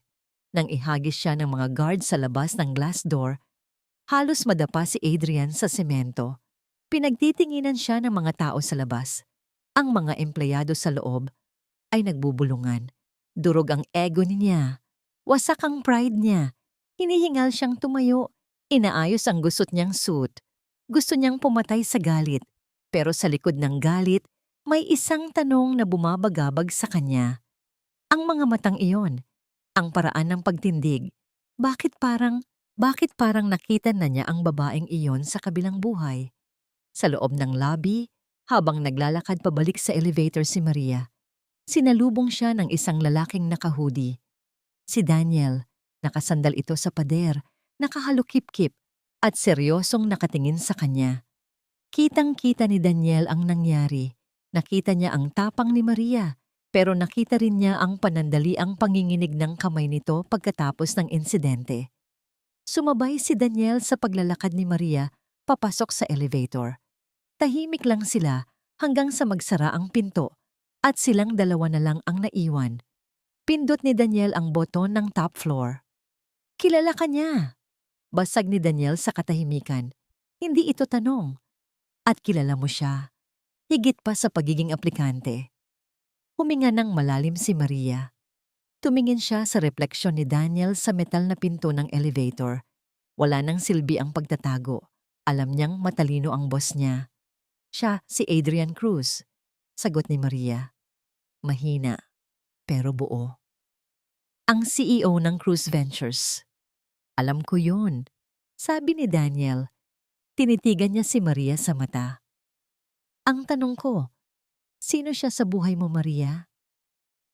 S1: Nang ihagis siya ng mga guard sa labas ng glass door, halos madapa si Adrian sa semento. Pinagtitinginan siya ng mga tao sa labas. Ang mga empleyado sa loob ay nagbubulungan. Durog ang ego niya. Wasak ang pride niya. Hinihingal siyang tumayo. Inaayos ang gusot niyang suit. Gusto niyang pumatay sa galit. Pero sa likod ng galit, may isang tanong na bumabagabag sa kanya. Ang mga matang iyon, ang paraan ng pagtindig, bakit parang nakita na niya ang babaeng iyon sa kabilang buhay? Sa loob ng lobby, habang naglalakad pabalik sa elevator si Maria, sinalubong siya ng isang lalaking naka-hoodie. Si Daniel, nakasandal ito sa pader, nakahalukip-kip at seryosong nakatingin sa kanya. Kitang-kita ni Daniel ang nangyari. Nakita niya ang tapang ni Maria, pero nakita rin niya ang panandaliang panginginig ng kamay nito pagkatapos ng insidente. Sumabay si Daniel sa paglalakad ni Maria papasok sa elevator. Tahimik lang sila hanggang sa magsara ang pinto at silang dalawa na lang ang naiwan. Pindot ni Daniel ang boton ng top floor. Kilala ka niya. Basag ni Daniel sa katahimikan. Hindi ito tanong. At kilala mo siya. Higit pa sa pagiging aplikante. Huminga ng malalim si Maria. Tumingin siya sa refleksyon ni Daniel sa metal na pinto ng elevator. Wala nang silbi ang pagtatago. Alam niyang matalino ang boss niya. Siya si Adrian Cruz. Sagot ni Maria. Mahina, pero buo. Ang CEO ng Cruz Ventures. Alam ko yun. Sabi ni Daniel. Tinitigan niya si Maria sa mata. Ang tanong ko, sino siya sa buhay mo, Maria?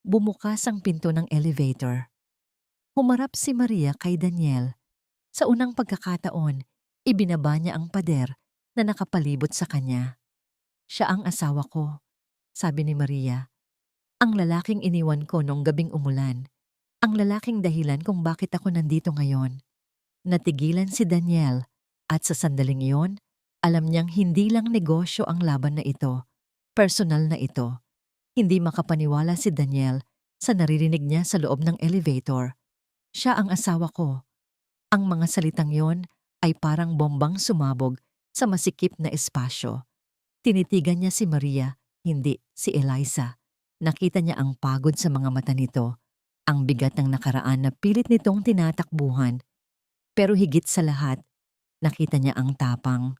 S1: Bumukas ang pinto ng elevator. Humarap si Maria kay Daniel. Sa unang pagkakataon, ibinaba niya ang pader na nakapalibot sa kanya. Siya ang asawa ko, sabi ni Maria. Ang lalaking iniwan ko nung gabing umulan. Ang lalaking dahilan kung bakit ako nandito ngayon. Natigilan si Daniel at sa sandaling iyon, alam niyang hindi lang negosyo ang laban na ito. Personal na ito. Hindi makapaniwala si Daniel sa naririnig niya sa loob ng elevator. Siya ang asawa ko. Ang mga salitang yon ay parang bombang sumabog sa masikip na espasyo. Tinitigan niya si Maria, hindi si Eliza. Nakita niya ang pagod sa mga mata nito, ang bigat ng nakaraan na pilit nitong tinatakbuhan. Pero higit sa lahat, nakita niya ang tapang.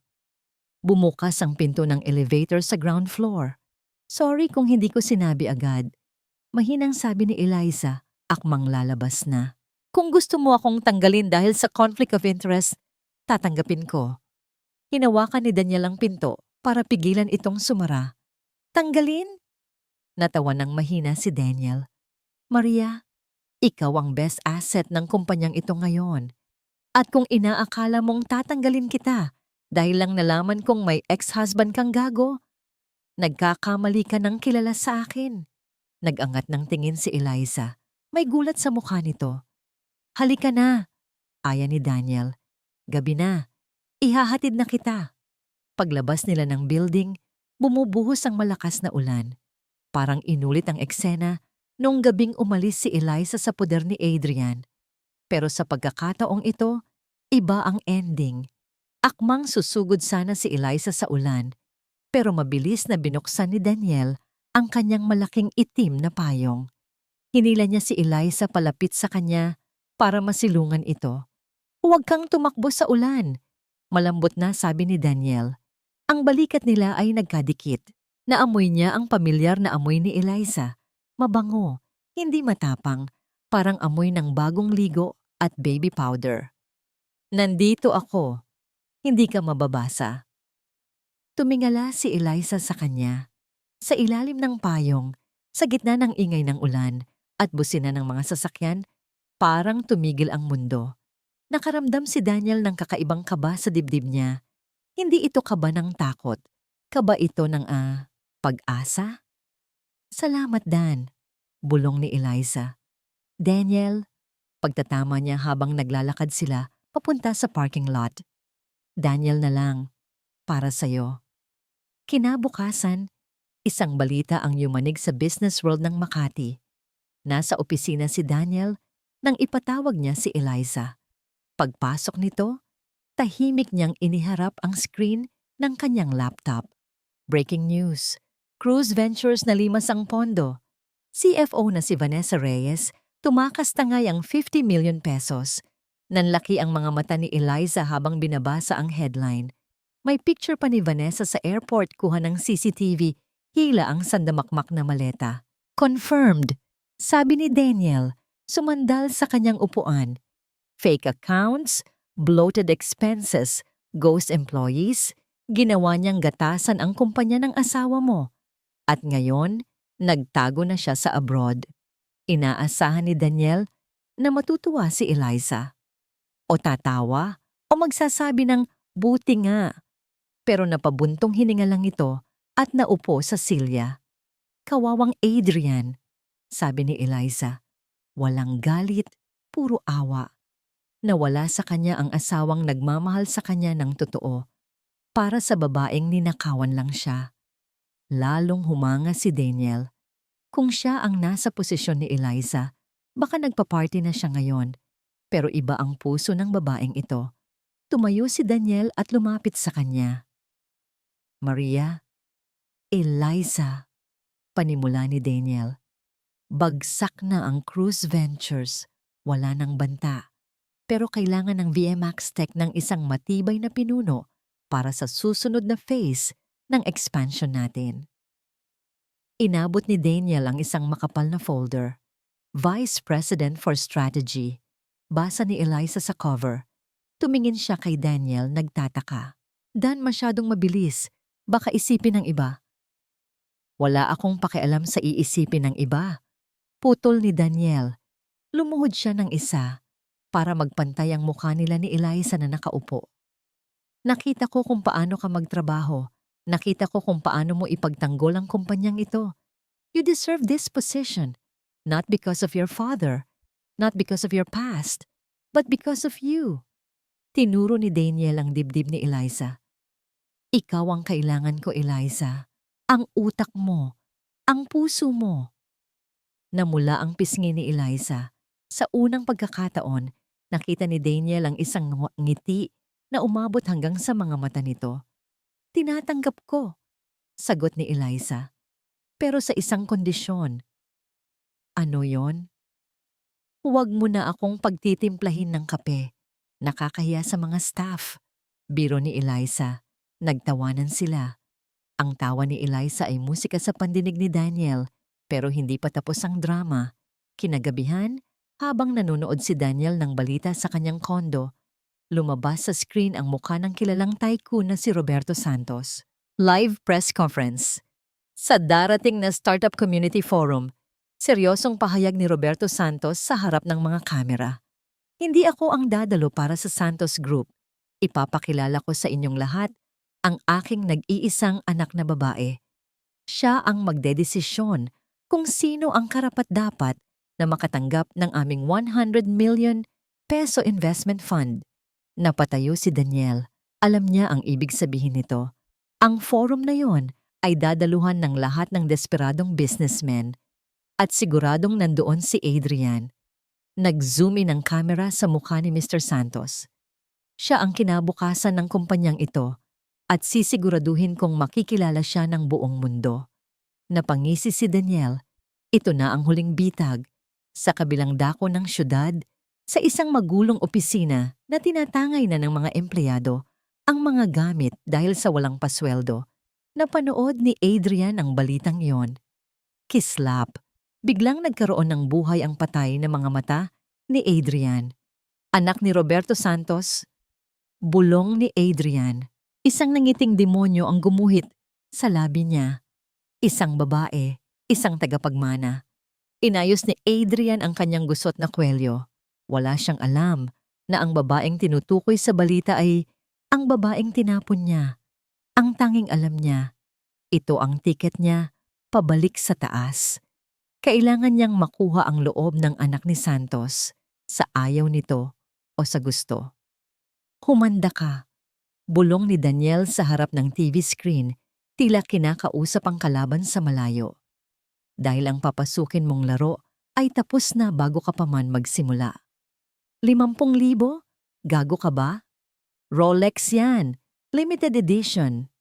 S1: Bumukas ang pinto ng elevator sa ground floor. Sorry kung hindi ko sinabi agad. Mahinang sabi ni Eliza, akmang lalabas na. Kung gusto mo akong tanggalin dahil sa conflict of interest, tatanggapin ko. Hinawakan ni Daniel ang pinto para pigilan itong sumara. Tanggalin? Natawa ng mahina si Daniel. Maria, ikaw ang best asset ng kumpanyang ito ngayon. At kung inaakala mong tatanggalin kita dahil lang nalaman kong may ex-husband kang gago, nagkakamali ka ng kilala sa akin. Nag-angat ng tingin si Eliza. May gulat sa mukha nito. Halika na, aya ni Daniel. Gabi na. Ihahatid na kita. Paglabas nila ng building, bumubuhos ang malakas na ulan. Parang inulit ang eksena nung gabing umalis si Eliza sa poder ni Adrian. Pero sa pagkakataong ito, iba ang ending. Akmang susugod sana si Eliza sa ulan, pero mabilis na binuksan ni Daniel ang kanyang malaking itim na payong. Hinila niya si Eliza palapit sa kanya para masilungan ito. Huwag kang tumakbo sa ulan, malambot na sabi ni Daniel. Ang balikat nila ay nagkadikit. Naamoy niya ang pamilyar na amoy ni Eliza. Mabango, hindi matapang, parang amoy ng bagong ligo at baby powder. Nandito ako. Hindi ka mababasa. Tumingala si Eliza sa kanya. Sa ilalim ng payong, sa gitna ng ingay ng ulan at busina ng mga sasakyan, parang tumigil ang mundo. Nakaramdam si Daniel ng kakaibang kaba sa dibdib niya. Hindi ito kaba ng takot. Kaba ito ng pag-asa? Salamat, Dan. Bulong ni Eliza. Daniel, pagtatama niya habang naglalakad sila papunta sa parking lot. Daniel na lang, para sa'yo. Kinabukasan, isang balita ang yumanig sa business world ng Makati. Nasa opisina si Daniel nang ipatawag niya si Eliza. Pagpasok nito, tahimik niyang iniharap ang screen ng kanyang laptop. Breaking news. Cruise Ventures nalimas ang pondo. CFO na si Vanessa Reyes, tumakas tangay ang 50 million pesos. Nanlaki ang mga mata ni Eliza habang binabasa ang headline. May picture pa ni Vanessa sa airport kuha ng CCTV, hila ang sandamakmak na maleta. Confirmed, sabi ni Daniel, sumandal sa kanyang upuan. Fake accounts, bloated expenses, ghost employees, ginawa niyang gatasan ang kumpanya ng asawa mo. At ngayon, nagtago na siya sa abroad. Inaasahan ni Daniel na matutuwa si Eliza. O tatawa o magsasabi ng buti nga. Pero napabuntong hininga lang ito at naupo sa silya. Kawawang Adrian, sabi ni Eliza. Walang galit, puro awa. Nawala sa kanya ang asawang nagmamahal sa kanya ng totoo. Para sa babaeng ninakawan lang siya. Lalong humanga si Daniel. Kung siya ang nasa posisyon ni Eliza, baka nagpa-party na siya ngayon. Pero iba ang puso ng babaeng ito. Tumayo si Daniel at lumapit sa kanya. Maria, Eliza, panimula ni Daniel. Bagsak na ang Cruise Ventures. Wala nang banta. Pero kailangan ng VMAX Tech ng isang matibay na pinuno para sa susunod na phase ng expansion natin. Inabot ni Daniel ang isang makapal na folder. Vice President for Strategy. Basa ni Eliza sa cover. Tumingin siya kay Daniel, nagtataka. Dan, masyadong mabilis. Baka isipin ng iba. Wala akong pakialam sa iisipin ng iba. Putol ni Daniel. Lumuhod siya ng isa para magpantay ang mukha nila ni Eliza na nakaupo. Nakita ko kung paano ka magtrabaho. Nakita ko kung paano mo ipagtanggol ang kumpanyang ito. You deserve this position, not because of your father, not because of your past, but because of you. Tinuro ni Daniel ang dibdib ni Eliza. Ikaw ang kailangan ko, Eliza. Ang utak mo, ang puso mo. Namula ang pisngi ni Eliza. Sa unang pagkakataon, nakita ni Daniel ang isang ngiti na umabot hanggang sa mga mata nito. Tinatanggap ko, sagot ni Eliza. Pero sa isang kondisyon. Ano yon? Huwag mo na akong pagtitimplahin ng kape. Nakakahiya sa mga staff. Biro ni Eliza. Nagtawanan sila. Ang tawa ni Eliza ay musika sa pandinig ni Daniel, pero hindi pa tapos ang drama. Kinagabihan, habang nanonood si Daniel ng balita sa kanyang kondo, lumabas sa screen ang mukha ng kilalang tycoon na si Roberto Santos. Live press conference. Sa darating na Startup Community Forum, seryosong pahayag ni Roberto Santos sa harap ng mga kamera. Hindi ako ang dadalo para sa Santos Group. Ipapakilala ko sa inyong lahat ang aking nag-iisang anak na babae. Siya ang magdedesisyon kung sino ang karapat-dapat na makatanggap ng aming 100 million peso investment fund. Napatayo si Daniel. Alam niya ang ibig sabihin nito. Ang forum na yon ay dadaluhan ng lahat ng desperadong businessmen. At siguradong nandoon si Adrian. Nag-zoom in ang camera sa mukha ni Mr. Santos. Siya ang kinabukasan ng kumpanyang ito at sisiguraduhin kong makikilala siya ng buong mundo. Napangisi si Daniel. Ito na ang huling bitag. Sa kabilang dako ng syudad, sa isang magulong opisina na tinatangay na ng mga empleyado ang mga gamit dahil sa walang pasweldo, napanood ni Adrian ang balitang iyon. Kislap. Biglang nagkaroon ng buhay ang patay na mga mata ni Adrian. Anak ni Roberto Santos, bulong ni Adrian. Isang nangiting demonyo ang gumuhit sa labi niya. Isang babae, isang tagapagmana. Inayos ni Adrian ang kanyang gusot na kwelyo. Wala siyang alam na ang babaeng tinutukoy sa balita ay ang babaeng tinapon niya. Ang tanging alam niya, ito ang tiket niya pabalik sa taas. Kailangan niyang makuha ang loob ng anak ni Santos sa ayaw nito o sa gusto. Humanda ka, bulong ni Daniel sa harap ng TV screen, tila kinakausap ang kalaban sa malayo. Dahil ang papasukin mong laro ay tapos na bago ka pa man magsimula. 50,000? Gago ka ba? Rolex yan, limited edition.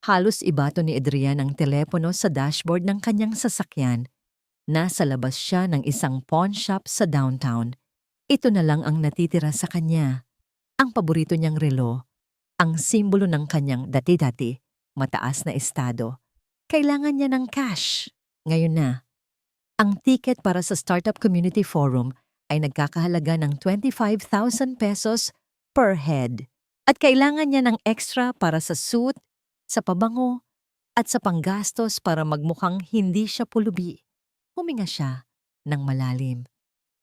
S1: Halos ibato ni Adrian ang telepono sa dashboard ng kanyang sasakyan. Nasa labas siya ng isang pawn shop sa downtown. Ito na lang ang natitira sa kanya. Ang paborito niyang relo, ang simbolo ng kanyang dati-dati, mataas na estado. Kailangan niya ng cash. Ngayon na. Ang ticket para sa Startup Community Forum ay nagkakahalaga ng 25,000 pesos per head. At kailangan niya ng extra para sa suit, sa pabango, at sa panggastos para magmukhang hindi siya pulubi. Huminga siya ng malalim.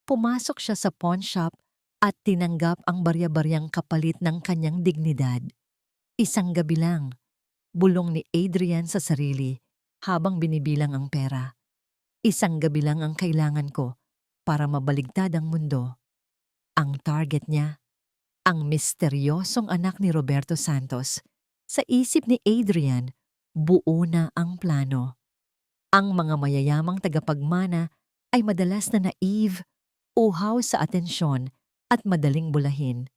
S1: Pumasok siya sa pawn shop at tinanggap ang barya-baryang kapalit ng kanyang dignidad. Isang gabi lang, bulong ni Adrian sa sarili habang binibilang ang pera. Isang gabi lang ang kailangan ko para mabaligtad ang mundo. Ang target niya, ang misteryosong anak ni Roberto Santos. Sa isip ni Adrian, buo na ang plano. Ang mga mayayamang tagapagmana ay madalas na naive, uhaw sa atensyon at madaling bulahin.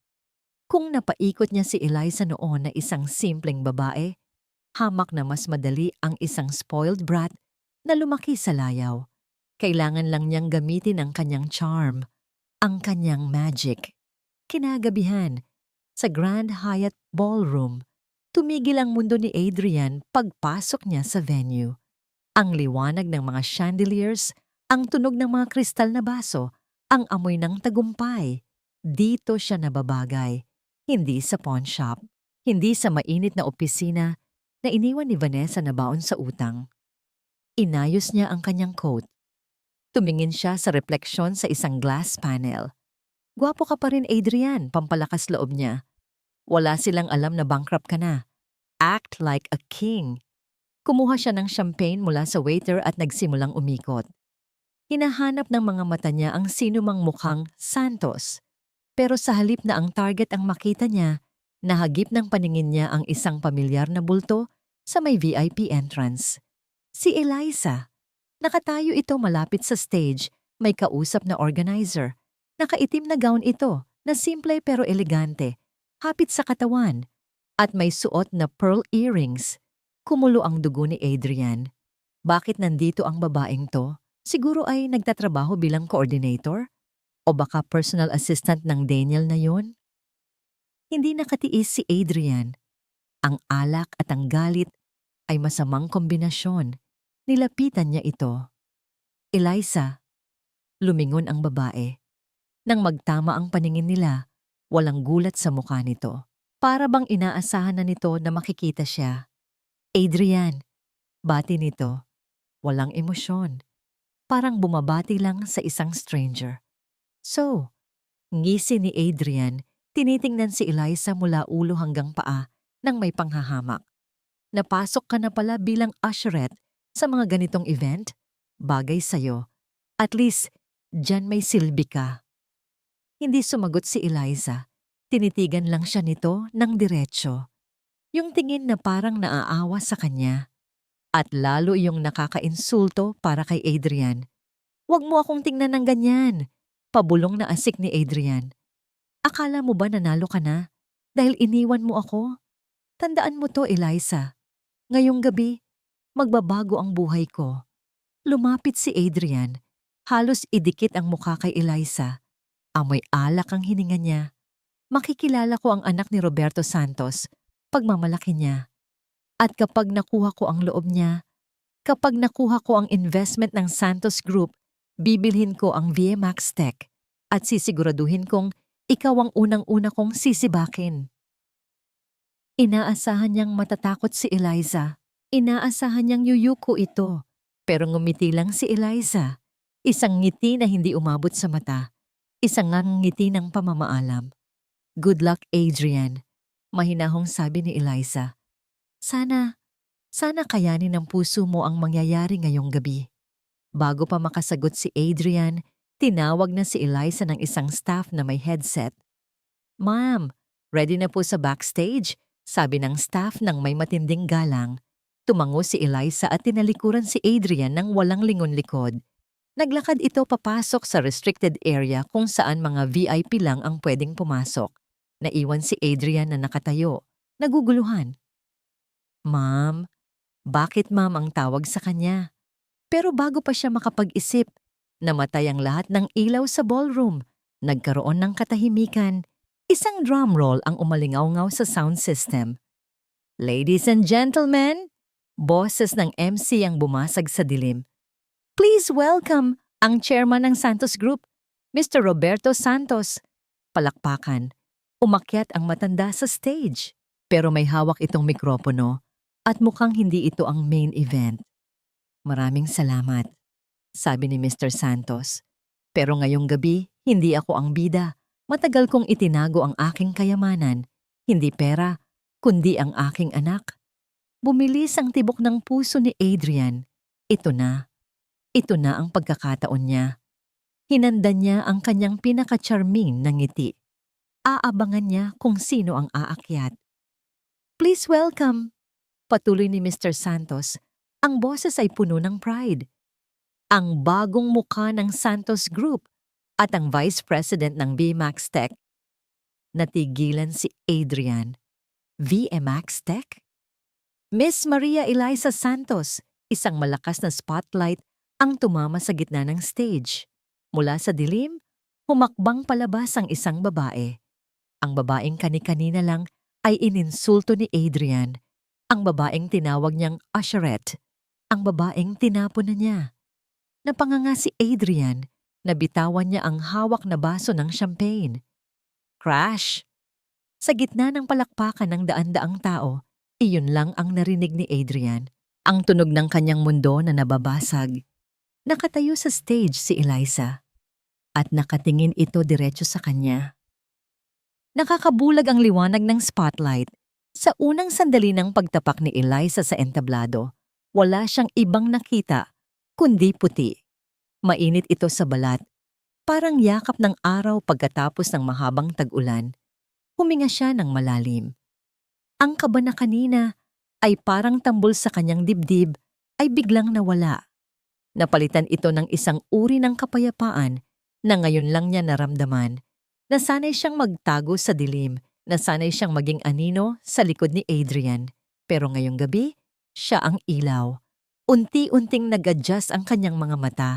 S1: Kung napaikot niya si Eliza noon na isang simpleng babae, hamak na mas madali ang isang spoiled brat na lumaki sa layaw. Kailangan lang niyang gamitin ang kanyang charm, ang kanyang magic. Kinagabihan, sa Grand Hyatt Ballroom, tumigil ang mundo ni Adrian pagpasok niya sa venue. Ang liwanag ng mga chandeliers, ang tunog ng mga kristal na baso, ang amoy ng tagumpay. Dito siya nababagay, hindi sa pawn shop, hindi sa mainit na opisina na iniwan ni Vanessa na baon sa utang. Inayos niya ang kanyang coat. Tumingin siya sa refleksyon sa isang glass panel. Gwapo ka pa rin, Adrian, pampalakas loob niya. Wala silang alam na bankrupt ka na. Act like a king. Kumuha siya ng champagne mula sa waiter at nagsimulang umikot. Hinahanap ng mga mata niya ang sinumang mukhang Santos. Pero sa halip na ang target ang makita niya, nahagip ng paningin niya ang isang pamilyar na bulto sa may VIP entrance. Si Eliza. Nakatayo ito malapit sa stage, may kausap na organizer. Nakaitim na gown ito, na simple pero elegante, hapit sa katawan, at may suot na pearl earrings. Kumulo ang dugo ni Adrian. Bakit nandito ang babaeng to? Siguro ay nagtatrabaho bilang coordinator? O baka personal assistant ng Daniel na yon? Hindi nakatiis si Adrian. Ang alak at ang galit ay masamang kombinasyon. Nilapitan niya ito. Eliza, lumingon ang babae. Nang magtama ang paningin nila, walang gulat sa mukha nito. Para bang inaasahan na nito na makikita siya. Adrian, bati nito. Walang emosyon. Parang bumabati lang sa isang stranger. So, ngisi ni Adrian, tinitingnan si Eliza mula ulo hanggang paa nang may panghahamak. Napasok ka na pala bilang usherette sa mga ganitong event? Bagay sa'yo. At least, dyan may silbi ka. Hindi sumagot si Eliza. Tinitigan lang siya nito ng diretsyo. Yung tingin na parang naaawa sa kanya. At lalo yung nakakainsulto para kay Adrian. Huwag mo akong tingnan ng ganyan. Pabulong na asik ni Adrian. Akala mo ba nanalo ka na? Dahil iniwan mo ako? Tandaan mo to, Eliza. Ngayong gabi, magbabago ang buhay ko. Lumapit si Adrian. Halos idikit ang mukha kay Eliza. Amoy alak ang hininga niya. Makikilala ko ang anak ni Roberto Santos. Pagmamalaki niya. At kapag nakuha ko ang loob niya, kapag nakuha ko ang investment ng Santos Group, bibilhin ko ang VMAX Tech at sisiguraduhin kong ikaw ang unang-una kong sisibakin. Inaasahan niyang matatakot si Eliza. Inaasahan niyang yuyuko ito. Pero ngumiti lang si Eliza. Isang ngiti na hindi umabot sa mata. Isang ngiti ng pamamaalam. Good luck, Adrian. Mahinahong sabi ni Eliza. Sana kayanin ng puso mo ang mangyayari ngayong gabi. Bago pa makasagot si Adrian, tinawag na si Eliza ng isang staff na may headset. "Ma'am, ready na po sa backstage," sabi ng staff ng may matinding galang. Tumango si Eliza at tinalikuran si Adrian ng walang lingon-likod. Naglakad ito papasok sa restricted area kung saan mga VIP lang ang pwedeng pumasok. Naiwan si Adrian na nakatayo, naguguluhan. "Ma'am, bakit ma'am ang tawag sa kanya?" Pero bago pa siya makapag-isip, namatay ang lahat ng ilaw sa ballroom. Nagkaroon ng katahimikan. Isang drum roll ang umalingaw-ngaw sa sound system. "Ladies and gentlemen," boses ng MC ang bumasag sa dilim. "Please welcome ang chairman ng Santos Group, Mr. Roberto Santos." Palakpakan. Umakyat ang matanda sa stage. Pero may hawak itong mikropono at mukhang hindi ito ang main event. "Maraming salamat," sabi ni Mr. Santos. "Pero ngayong gabi, hindi ako ang bida. Matagal kong itinago ang aking kayamanan. Hindi pera, kundi ang aking anak." Bumilis ang tibok ng puso ni Adrian. Ito na. Ito na ang pagkakataon niya. Hinanda niya ang kanyang pinaka-charming na ngiti. Aabangan niya kung sino ang aakyat. "Please welcome," patuloy ni Mr. Santos. Ang boses ay puno ng pride. "Ang bagong mukha ng Santos Group at ang Vice President ng VMAX Tech." Natigilan si Adrian. VMAX Tech? Miss Maria Eliza Santos, isang malakas na spotlight ang tumama sa gitna ng stage. Mula sa dilim, humakbang palabas ang isang babae. Ang babaeng kani-kanina lang ay ininsulto ni Adrian. Ang babaeng tinawag niyang usherette. Ang babaeng tinapon na niya. Napanganga si Adrian. Nabitawan niya ang hawak na baso ng champagne. Crash! Sa gitna ng palakpakan ng daan-daang tao, iyon lang ang narinig ni Adrian. Ang tunog ng kanyang mundo na nababasag. Nakatayo sa stage si Eliza. At nakatingin ito diretso sa kanya. Nakakabulag ang liwanag ng spotlight. Sa unang sandali ng pagtapak ni Eliza sa entablado, wala siyang ibang nakita, kundi puti. Mainit ito sa balat. Parang yakap ng araw pagkatapos ng mahabang tag-ulan. Huminga siya ng malalim. Ang kaba na kanina ay parang tambol sa kanyang dibdib ay biglang nawala. Napalitan ito ng isang uri ng kapayapaan na ngayon lang niya naramdaman. Nasanay siyang magtago sa dilim, nasanay siyang maging anino sa likod ni Adrian. Pero ngayong gabi, siya ang ilaw. Unti-unting nag-adjust ang kanyang mga mata.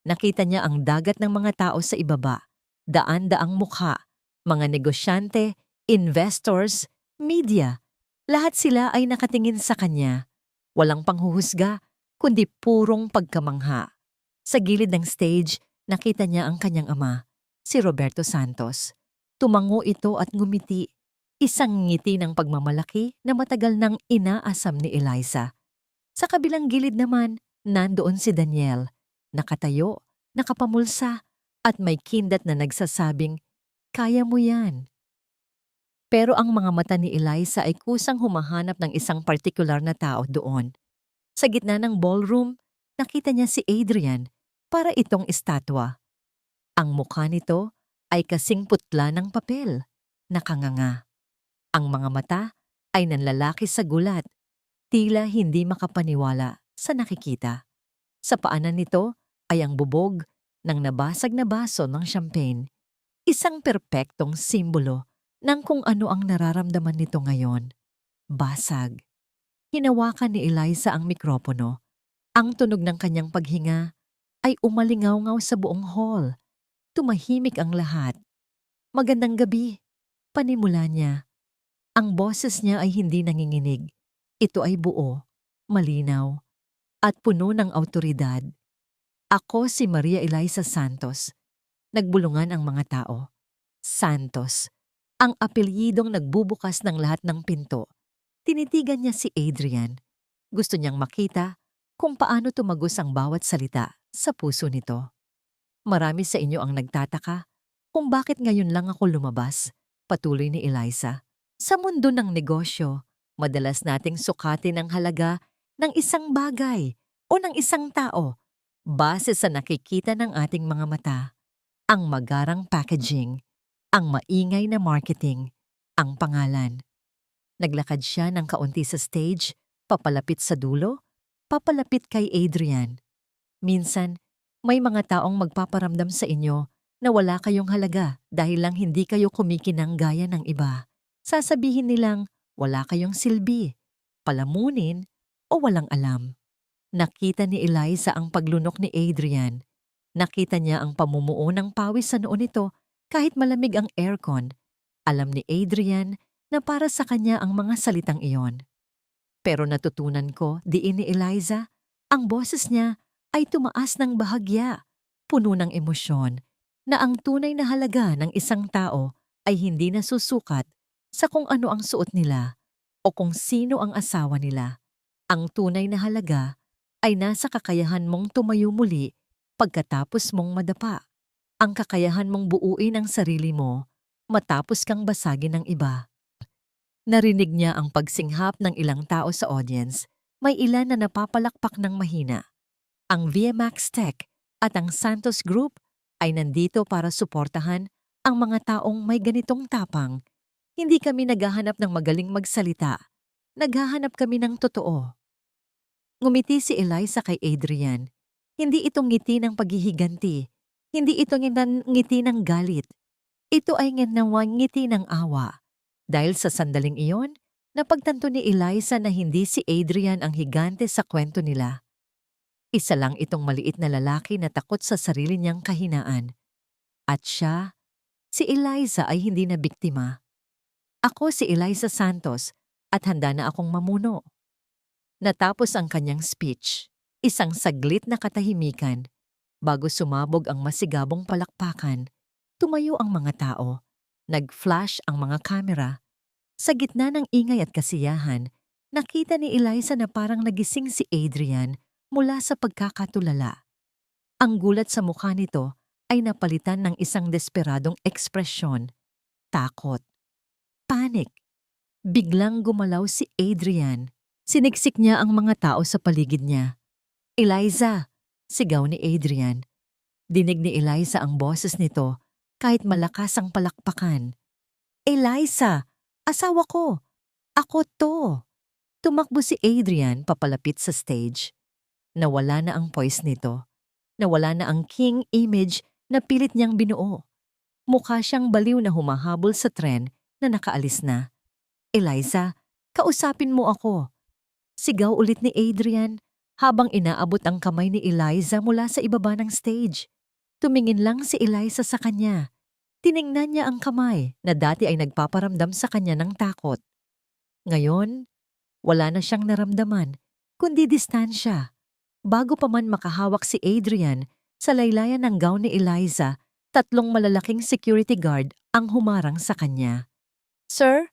S1: Nakita niya ang dagat ng mga tao sa ibaba, daan-daang mukha, mga negosyante, investors, media. Lahat sila ay nakatingin sa kanya. Walang panghuhusga, kundi purong pagkamangha. Sa gilid ng stage, nakita niya ang kanyang ama, si Roberto Santos. Tumango ito at ngumiti. Isang ngiti ng pagmamalaki na matagal nang inaasam ni Eliza. Sa kabilang gilid naman, nandoon si Daniel. Nakatayo, nakapamulsa, at may kindat na nagsasabing, "Kaya mo yan." Pero ang mga mata ni Eliza ay kusang humahanap ng isang partikular na tao doon. Sa gitna ng ballroom, nakita niya si Adrian para itong estatwa. Ang mukha nito ay kasing putla ng papel, nakanganga. Ang mga mata ay nanlalaki sa gulat, tila hindi makapaniwala sa nakikita. Sa paanan nito ay ang bubog ng nabasag na baso ng champagne, isang perpektong simbolo ng kung ano ang nararamdaman nito ngayon. Basag. Hinawakan ni Eliza ang mikropono. Ang tunog ng kanyang paghinga ay umalingaw-ngaw sa buong hall. Tumahimik ang lahat. "Magandang gabi," panimula niya. Ang boses niya ay hindi nanginginig. Ito ay buo, malinaw, at puno ng awtoridad. "Ako si Maria Eliza Santos." Nagbulungan ang mga tao. Santos, ang apelyidong nagbubukas ng lahat ng pinto. Tinitigan niya si Adrian. Gusto niyang makita kung paano tumagos ang bawat salita sa puso nito. "Marami sa inyo ang nagtataka kung bakit ngayon lang ako lumabas," patuloy ni Eliza. "Sa mundo ng negosyo, madalas nating sukatin ang halaga ng isang bagay o ng isang tao Base sa nakikita ng ating mga mata, ang magarang packaging, ang maingay na marketing, ang pangalan. Naglakad siya ng kaunti sa stage, papalapit sa dulo, papalapit kay Adrian. Minsan, may mga taong magpaparamdam sa inyo na wala kayong halaga dahil lang hindi kayo kumikinang gaya ng iba. Sasabihin nilang wala kayong silbi, palamunin o walang alam. Nakita ni Eliza ang paglunok ni Adrian. Nakita niya ang pamumuo ng pawis sa noo nito kahit malamig ang aircon. Alam ni Adrian na para sa kanya ang mga salitang iyon. Pero natutunan ko, diin ni Eliza, ang boses niya ay tumaas ng bahagya, puno ng emosyon, na ang tunay na halaga ng isang tao ay hindi nasusukat sa kung ano ang suot nila o kung sino ang asawa nila. Ang tunay na halaga ay nasa kakayahan mong tumayo muli pagkatapos mong madapa. Ang kakayahan mong buuin ang sarili mo matapos kang basagin ng iba. Narinig niya ang pagsinghap ng ilang tao sa audience. May ilan na napapalakpak ng mahina. Ang VMAX Tech at ang Santos Group ay nandito para suportahan ang mga taong may ganitong tapang. Hindi kami naghahanap ng magaling magsalita. Naghahanap kami ng totoo. Ngumiti si Eliza kay Adrian. Hindi ito ngiti ng paghihiganti. Hindi ito ngiti ng galit. Ito ay ngiti ng awa. Dahil sa sandaling iyon, napagtanto ni Eliza na hindi si Adrian ang higante sa kwento nila. Isa lang itong maliit na lalaki na takot sa sarili niyang kahinaan. At siya, si Eliza ay hindi na biktima. Ako si Eliza Santos at handa na akong mamuno. Natapos ang kanyang speech, isang saglit na katahimikan. Bago sumabog ang masigabong palakpakan, tumayo ang mga tao. Nag-flash ang mga kamera. Sa gitna ng ingay at kasiyahan, nakita ni Eliza na parang nagising si Adrian mula sa pagkakatulala. Ang gulat sa mukha nito ay napalitan ng isang desperadong ekspresyon. Takot. Panik. Biglang gumalaw si Adrian. Siniksik niya ang mga tao sa paligid niya. Eliza! Sigaw ni Adrian. Dinig ni Eliza ang boses nito kahit malakas ang palakpakan. Eliza! Asawa ko! Ako to! Tumakbo si Adrian papalapit sa stage. Nawala na ang poise nito. Nawala na ang king image na pilit niyang binuo. Mukha siyang baliw na humahabol sa tren na nakaalis na. Eliza, kausapin mo ako. Sigaw ulit ni Adrian habang inaabot ang kamay ni Eliza mula sa ibaba ng stage. Tumingin lang si Eliza sa kanya. Tiningnan niya ang kamay na dati ay nagpaparamdam sa kanya ng takot. Ngayon, wala na siyang naramdaman, kundi distansya. Bago pa man makahawak si Adrian sa laylayan ng gown ni Eliza, 3 malalaking security guard ang humarang sa kanya. Sir,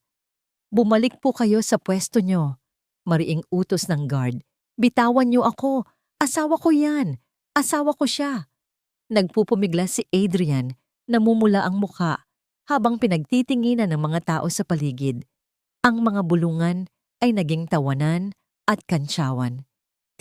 S1: bumalik po kayo sa pwesto niyo. Mariing utos ng guard. Bitawan niyo ako. Asawa ko yan. Asawa ko siya. Nagpupumigla si Adrian, namumula ang mukha habang pinagtitinginan ng mga tao sa paligid. Ang mga bulungan ay naging tawanan at kantsawan.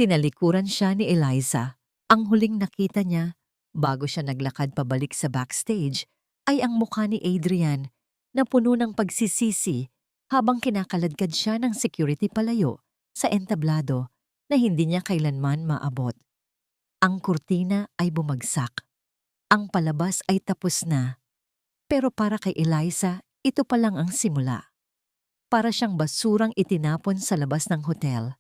S1: Tinalikuran siya ni Eliza. Ang huling nakita niya, bago siya naglakad pabalik sa backstage, ay ang mukha ni Adrian na puno ng pagsisisi habang kinakaladkad siya ng security palayo sa entablado na hindi niya kailanman maabot. Ang kurtina ay bumagsak. Ang palabas ay tapos na. Pero para kay Eliza, ito pa lang ang simula. Para siyang basurang itinapon sa labas ng hotel.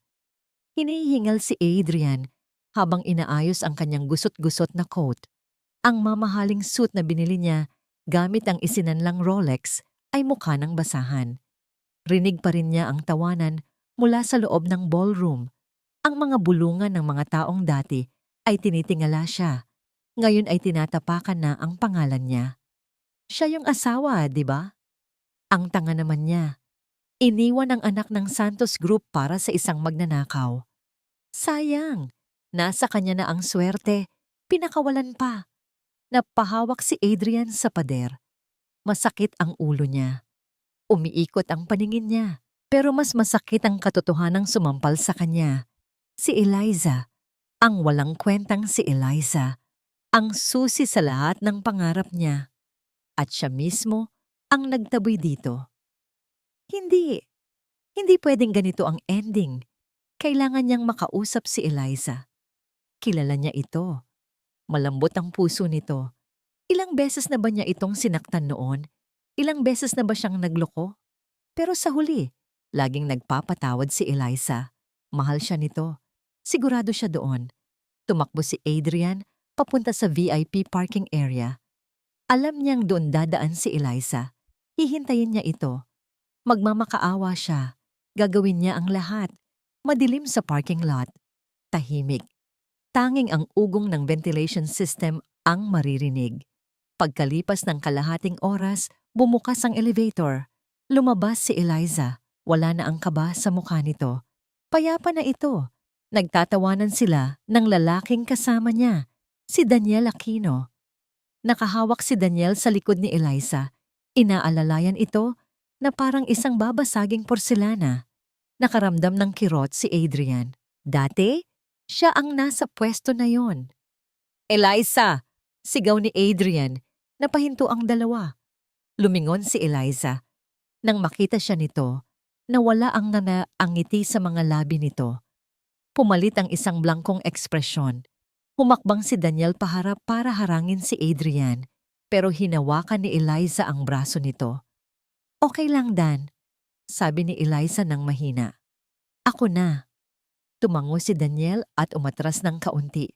S1: Hinihingal si Adrian habang inaayos ang kanyang gusot-gusot na coat. Ang mamahaling suit na binili niya gamit ang isinanlang Rolex ay mukha ng basahan. Rinig pa rin niya ang tawanan mula sa loob ng ballroom. Ang mga bulungan ng mga taong dati ay tinitingala siya. Ngayon ay tinatapakan na ang pangalan niya. Siya yung asawa, di ba? Ang tanga naman niya. Iniwan ang anak ng Santos Group para sa isang magnanakaw. Sayang, nasa kanya na ang swerte, pinakawalan pa. Napahawak si Adrian sa pader. Masakit ang ulo niya. Umiikot ang paningin niya, pero mas masakit ang katotohanang sumampal sa kanya. Si Eliza. Ang walang kwentang si Eliza, ang susi sa lahat ng pangarap niya. At siya mismo ang nagtaboy dito. Hindi, hindi pwedeng ganito ang ending. Kailangan niyang makausap si Eliza. Kilala niya ito. Malambot ang puso nito. Ilang beses na ba niya itong sinaktan noon? Ilang beses na ba siyang nagloko? Pero sa huli, laging nagpapatawad si Eliza. Mahal siya nito. Sigurado siya doon. Tumakbo si Adrian papunta sa VIP parking area. Alam niyang doon dadaan si Eliza. Hihintayin niya ito. Magmamakaawa siya. Gagawin niya ang lahat. Madilim sa parking lot. Tahimik. Tanging ang ugong ng ventilation system ang maririnig. Pagkalipas ng kalahating oras, bumukas ang elevator. Lumabas si Eliza. Wala na ang kaba sa mukha nito. Payapa na ito. Nagtatawanan sila ng lalaking kasama niya, si Daniel Aquino. Nakahawak si Daniel sa likod ni Eliza. Inaalalayan ito na parang isang babasaging porselana. Nakaramdam ng kirot si Adrian. Dati, siya ang nasa pwesto na yon. Eliza! Sigaw ni Adrian. Napahinto ang dalawa. Lumingon si Eliza. Nang makita siya nito, nawala ang ngiti sa mga labi nito. Pumalit ang isang blangkong ekspresyon. Humakbang si Daniel paharap para harangin si Adrian, pero hinawakan ni Eliza ang braso nito. Okay lang, Dan, sabi ni Eliza ng mahina. Ako na. Tumango si Daniel at umatras ng kaunti,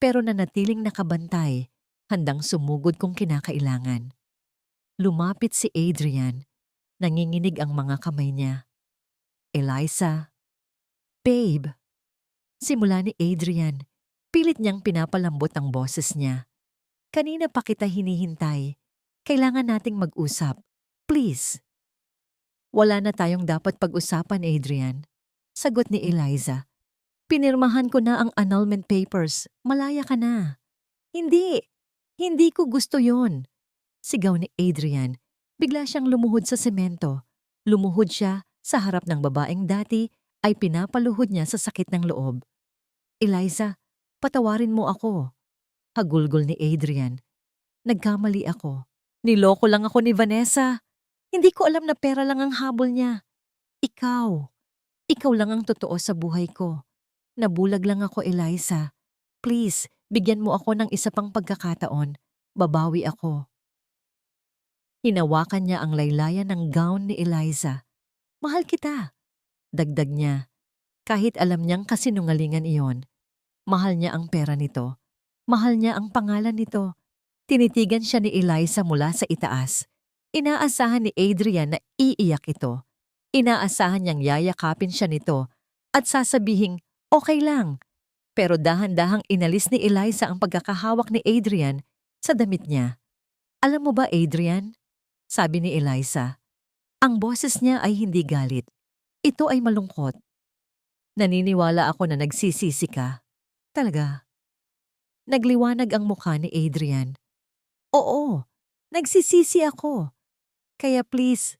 S1: pero nanatiling nakabantay, handang sumugod kung kinakailangan. Lumapit si Adrian. Nanginginig ang mga kamay niya. Eliza. Babe. Simula ni Adrian. Pilit niyang pinapalambot ang boses niya. Kanina pa kita hinihintay. Kailangan nating mag-usap. Please. Wala na tayong dapat pag-usapan, Adrian. Sagot ni Eliza. Pinirmahan ko na ang annulment papers. Malaya ka na. Hindi. Hindi ko gusto yon. Sigaw ni Adrian. Bigla siyang lumuhod sa semento. Lumuhod siya sa harap ng babaeng dati ay pinapaluhod niya sa sakit ng loob. Eliza, patawarin mo ako. Hagulgol ni Adrian. Nagkamali ako. Niloko lang ako ni Vanessa. Hindi ko alam na pera lang ang habol niya. Ikaw. Ikaw lang ang totoo sa buhay ko. Nabulag lang ako, Eliza. Please, bigyan mo ako ng isa pang pagkakataon. Babawi ako. Hinawakan niya ang laylayan ng gown ni Eliza. Mahal kita. Dagdag niya. Kahit alam niyang kasinungalingan iyon. Mahal niya ang pera nito. Mahal niya ang pangalan nito. Tinitigan siya ni Eliza mula sa itaas. Inaasahan ni Adrian na iiyak ito. Inaasahan niyang yayakapin siya nito at sasabihing, okay lang. Pero dahan-dahang inalis ni Eliza ang pagkakahawak ni Adrian sa damit niya. Alam mo ba, Adrian? Sabi ni Eliza. Ang boses niya ay hindi galit. Ito ay malungkot. Naniniwala ako na nagsisisi ka. Talaga. Nagliwanag ang mukha ni Adrian. Oo, nagsisisi ako. Kaya please.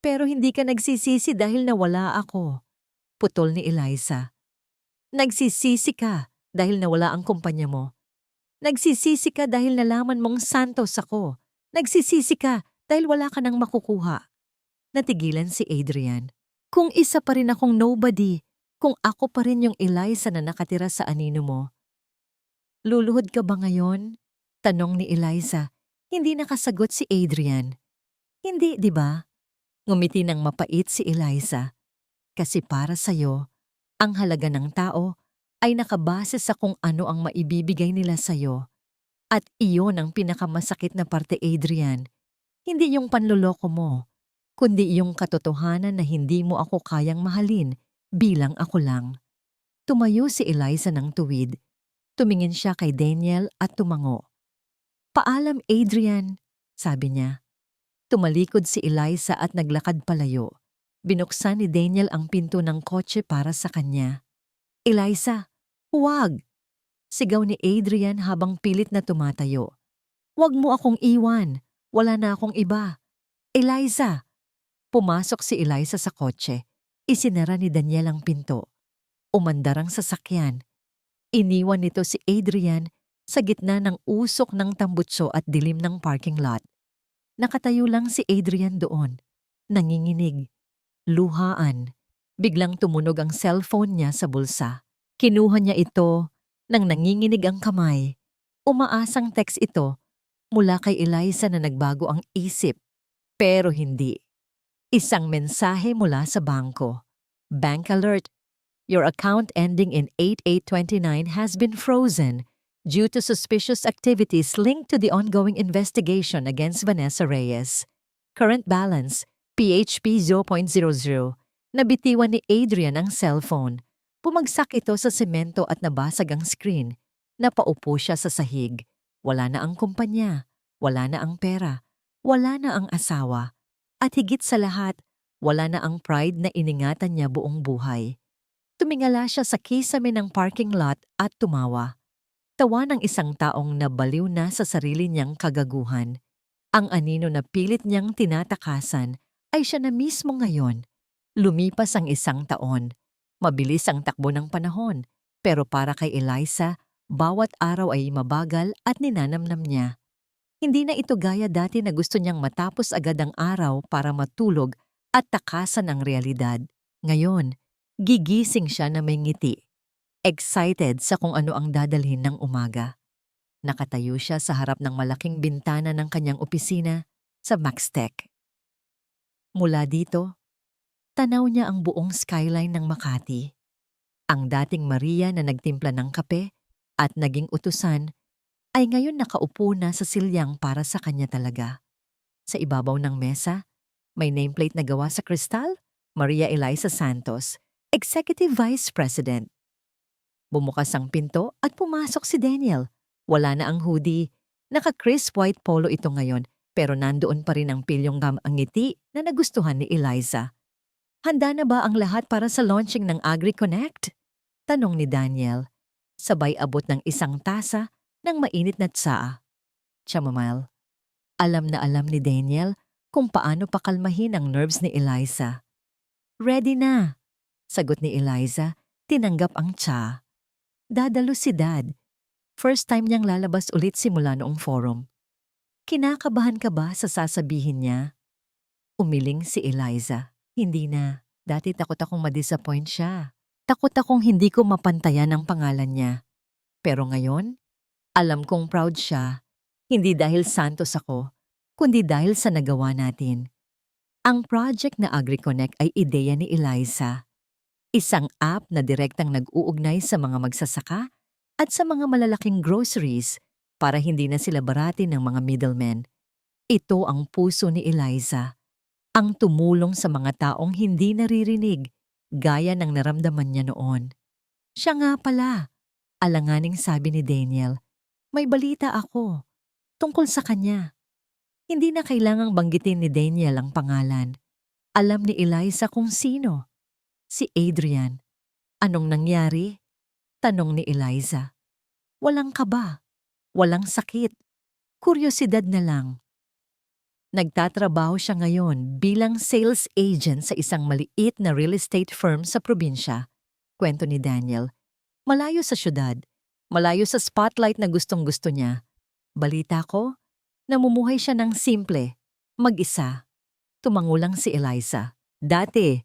S1: Pero hindi ka nagsisisi dahil nawala ako. Putol ni Eliza. Nagsisisi ka dahil nawala ang kumpanya mo. Nagsisisi ka dahil nalaman mong santos ako. Nagsisisi ka dahil wala ka nang makukuha. Natigilan si Adrian. Kung isa pa rin akong nobody, kung ako pa rin yung Eliza na nakatira sa anino mo. Luluhod ka ba ngayon? Tanong ni Eliza. Hindi nakasagot si Adrian. Hindi, di ba? Ngumiti ng mapait si Eliza. Kasi para sa'yo, ang halaga ng tao ay nakabase sa kung ano ang maibibigay nila sa'yo. At iyon ang pinakamasakit na parte, Adrian. Hindi yung panloloko mo, kundi yung katotohanan na hindi mo ako kayang mahalin bilang ako lang. Tumayo si Eliza ng tuwid. Tumingin siya kay Daniel at tumango. Paalam, Adrian, sabi niya. Tumalikod si Eliza at naglakad palayo. Binuksan ni Daniel ang pinto ng kotse para sa kanya. Eliza, huwag! Sigaw ni Adrian habang pilit na tumatayo. Huwag mo akong iwan. Wala na akong iba. Eliza! Pumasok si Eliza sa kotse. Isinara ni Daniel ang pinto. Umandar ang sasakyan. Iniwan nito si Adrian sa gitna ng usok ng tambutso at dilim ng parking lot. Nakatayo lang si Adrian doon, nanginginig, luhaan. Biglang tumunog ang cellphone niya sa bulsa. Kinuha niya ito nang nanginginig ang kamay. Umaasang text ito mula kay Eliza na nagbago ang isip. Pero hindi. Isang mensahe mula sa bangko. Bank alert. Your account ending in 8829 has been frozen due to suspicious activities linked to the ongoing investigation against Vanessa Reyes. Current balance, PHP 0.00. Nabitiwan ni Adrian ang cellphone. Bumagsak ito sa semento at nabasag ang screen. Napaupo siya sa sahig. Wala na ang kumpanya. Wala na ang pera. Wala na ang asawa. At higit sa lahat, wala na ang pride na iningatan niya buong buhay. Tumingala siya sa kisame ng parking lot at tumawa. Tawa ng isang taong nabaliw na sa sarili niyang kagaguhan. Ang anino na pilit niyang tinatakasan ay siya na mismo ngayon. Lumipas ang 1 taon. Mabilis ang takbo ng panahon, pero para kay Eliza, bawat araw ay mabagal at ninanamnam niya. Hindi na ito gaya dati na gusto niyang matapos agad ang araw para matulog at takasan ang realidad. Ngayon, gigising siya na may ngiti. Excited sa kung ano ang dadalhin ng umaga. Nakatayo siya sa harap ng malaking bintana ng kanyang opisina sa Maxtech. Mula dito, tanaw niya ang buong skyline ng Makati. Ang dating Maria na nagtimpla ng kape at naging utusan ay ngayon nakaupo na sa silyang para sa kanya talaga. Sa ibabaw ng mesa, may nameplate na gawa sa kristal, Maria Eliza Santos, Executive Vice President. Bumukas ang pinto at pumasok si Daniel. Wala na ang hoodie. Naka-crisp white polo ito ngayon, pero nandoon pa rin ang pilyong ang ngiti na nagustuhan ni Eliza. Handa na ba ang lahat para sa launching ng AgriConnect? Tanong ni Daniel. Sabay abot ng 1 tasa ng mainit na tsaa. Chamomile. Alam na alam ni Daniel kung paano pakalmahin ang nerves ni Eliza. Ready na, sagot ni Eliza, tinanggap ang tsa. Dadalo si Dad. First time niyang lalabas ulit simula noong forum. Kinakabahan ka ba sa sasabihin niya? Umiling si Eliza. Hindi na. Dati takot akong madisappoint siya. Takot akong hindi ko mapantayan ang pangalan niya. Pero ngayon, alam kong proud siya, hindi dahil santos ako, kundi dahil sa nagawa natin. Ang project na AgriConnect ay ideya ni Eliza. Isang app na direktang nag-uugnay sa mga magsasaka at sa mga malalaking groceries para hindi na sila baratin ng mga middlemen. Ito ang puso ni Eliza. Ang tumulong sa mga taong hindi naririnig, gaya ng naramdaman niya noon. Siya nga pala, alanganing sabi ni Daniel. May balita ako, tungkol sa kanya. Hindi na kailangang banggitin ni Daniel ang pangalan. Alam ni Eliza kung sino. Si Adrian. Anong nangyari? Tanong ni Eliza. Walang kaba, walang sakit, kuryosidad na lang. Nagtatrabaho siya ngayon bilang sales agent sa isang maliit na real estate firm sa probinsya. Kwento ni Daniel. Malayo sa syudad. Malayo sa spotlight na gustong-gusto niya. Balita ko, namumuhay siya ng simple, mag-isa. Tumangulang si Eliza. Dati,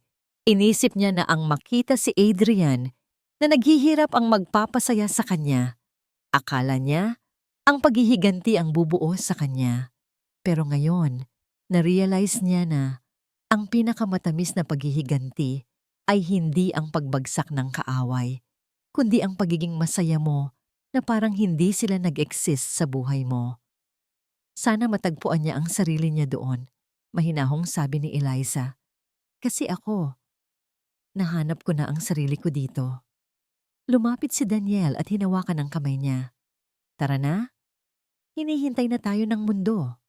S1: inisip niya na ang makita si Adrian na naghihirap ang magpapasaya sa kanya. Akala niya, ang paghihiganti ang bubuo sa kanya. Pero ngayon, na-realize niya na ang pinakamatamis na paghihiganti ay hindi ang pagbagsak ng kaaway, kundi ang pagiging masaya mo na parang hindi sila nag-exist sa buhay mo. Sana matagpuan niya ang sarili niya doon, mahinahong sabi ni Eliza. Kasi ako, nahanap ko na ang sarili ko dito. Lumapit si Daniel at hinawakan ang kamay niya. Tara na, hinihintay na tayo ng mundo.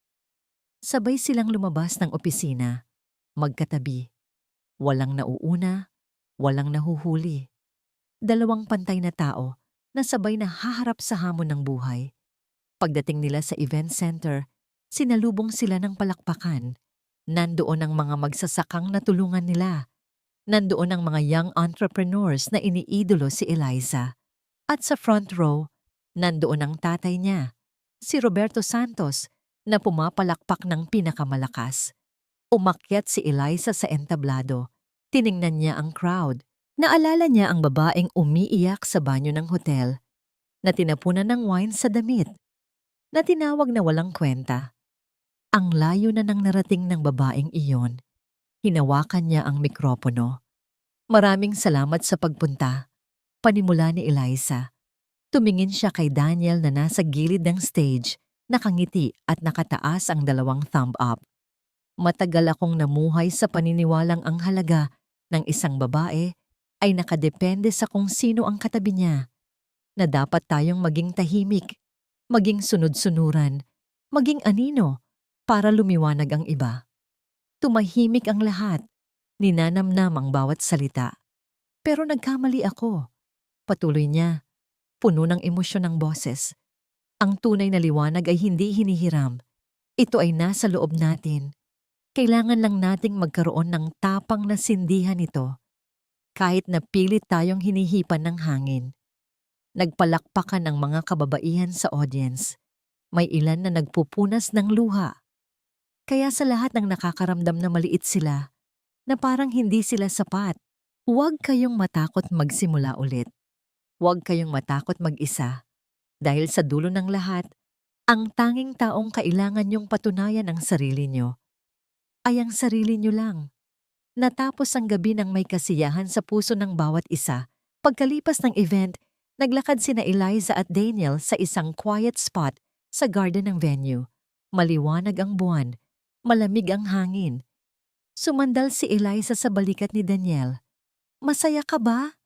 S1: Sabay silang lumabas ng opisina, magkatabi. Walang nauuna, walang nahuhuli. 2 pantay na tao na sabay na haharap sa hamon ng buhay. Pagdating nila sa event center, sinalubong sila ng palakpakan. Nandoon ang mga magsasakang natulungan nila. Nandoon ang mga young entrepreneurs na iniidolo si Eliza. At sa front row, nandoon ang tatay niya, si Roberto Santos, na pumapalakpak ng pinakamalakas. Umakyat si Eliza sa entablado. Tiningnan niya ang crowd. Naalala niya ang babaeng umiiyak sa banyo ng hotel, na tinapunan ng wine sa damit, na tinawag na walang kwenta. Ang layo na nang narating ng babaeng iyon. Hinawakan niya ang mikropono. Maraming salamat sa pagpunta. Panimula ni Eliza. Tumingin siya kay Daniel na nasa gilid ng stage, nakangiti at nakataas ang dalawang thumb up. Matagal akong namuhay sa paniniwalang ang halaga ng isang babae ay nakadepende sa kung sino ang katabi niya, na dapat tayong maging tahimik, maging sunod-sunuran, maging anino para lumiwanag ang iba. Tumahimik ang lahat, ninanamnam ang bawat salita. Pero nagkamali ako. Patuloy niya, puno ng emosyon ng boses. Ang tunay na liwanag ay hindi hinihiram. Ito ay nasa loob natin. Kailangan lang nating magkaroon ng tapang na sindihan ito. Kahit na pilit tayong hinihipan ng hangin. Nagpalakpakan ang mga kababaihan sa audience. May ilan na nagpupunas ng luha. Kaya sa lahat ng nakakaramdam na maliit sila, na parang hindi sila sapat, huwag kayong matakot magsimula ulit. Huwag kayong matakot mag-isa. Dahil sa dulo ng lahat, ang tanging taong kailangan niyong patunayan ang sarili niyo ay ang sarili niyo lang. Natapos ang gabi ng may kasiyahan sa puso ng bawat isa. Pagkalipas ng event, naglakad sina Eliza at Daniel sa isang quiet spot sa garden ng venue. Maliwanag ang buwan, malamig ang hangin. Sumandal si Eliza sa balikat ni Daniel. "Masaya ka ba?"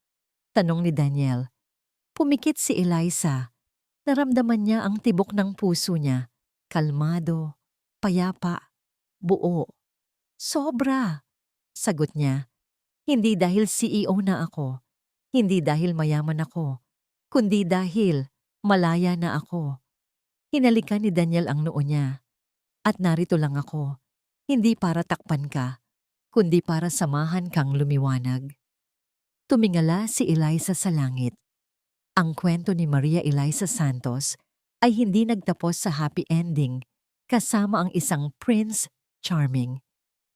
S1: tanong ni Daniel. Pumikit si Eliza. Naramdaman niya ang tibok ng puso niya. Kalmado, payapa, buo. "Sobra," sagot niya. "Hindi dahil CEO na ako. Hindi dahil mayaman ako. Kundi dahil malaya na ako." Hinalikan ni Daniel ang noo niya. "At narito lang ako. Hindi para takpan ka, kundi para samahan kang lumiwanag." Tumingala si Eliza sa langit. Ang kwento ni Maria Eliza Santos ay hindi nagtapos sa happy ending kasama ang isang Prince Charming.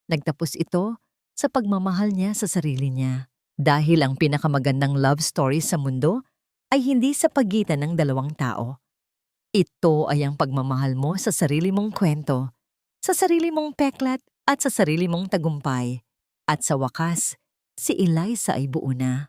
S1: Nagtapos ito sa pagmamahal niya sa sarili niya. Dahil ang pinakamagandang love story sa mundo ay hindi sa pagitan ng dalawang tao. Ito ay ang pagmamahal mo sa sarili mong kwento, sa sarili mong peklat at sa sarili mong tagumpay. At sa wakas, si Eliza ay buo na.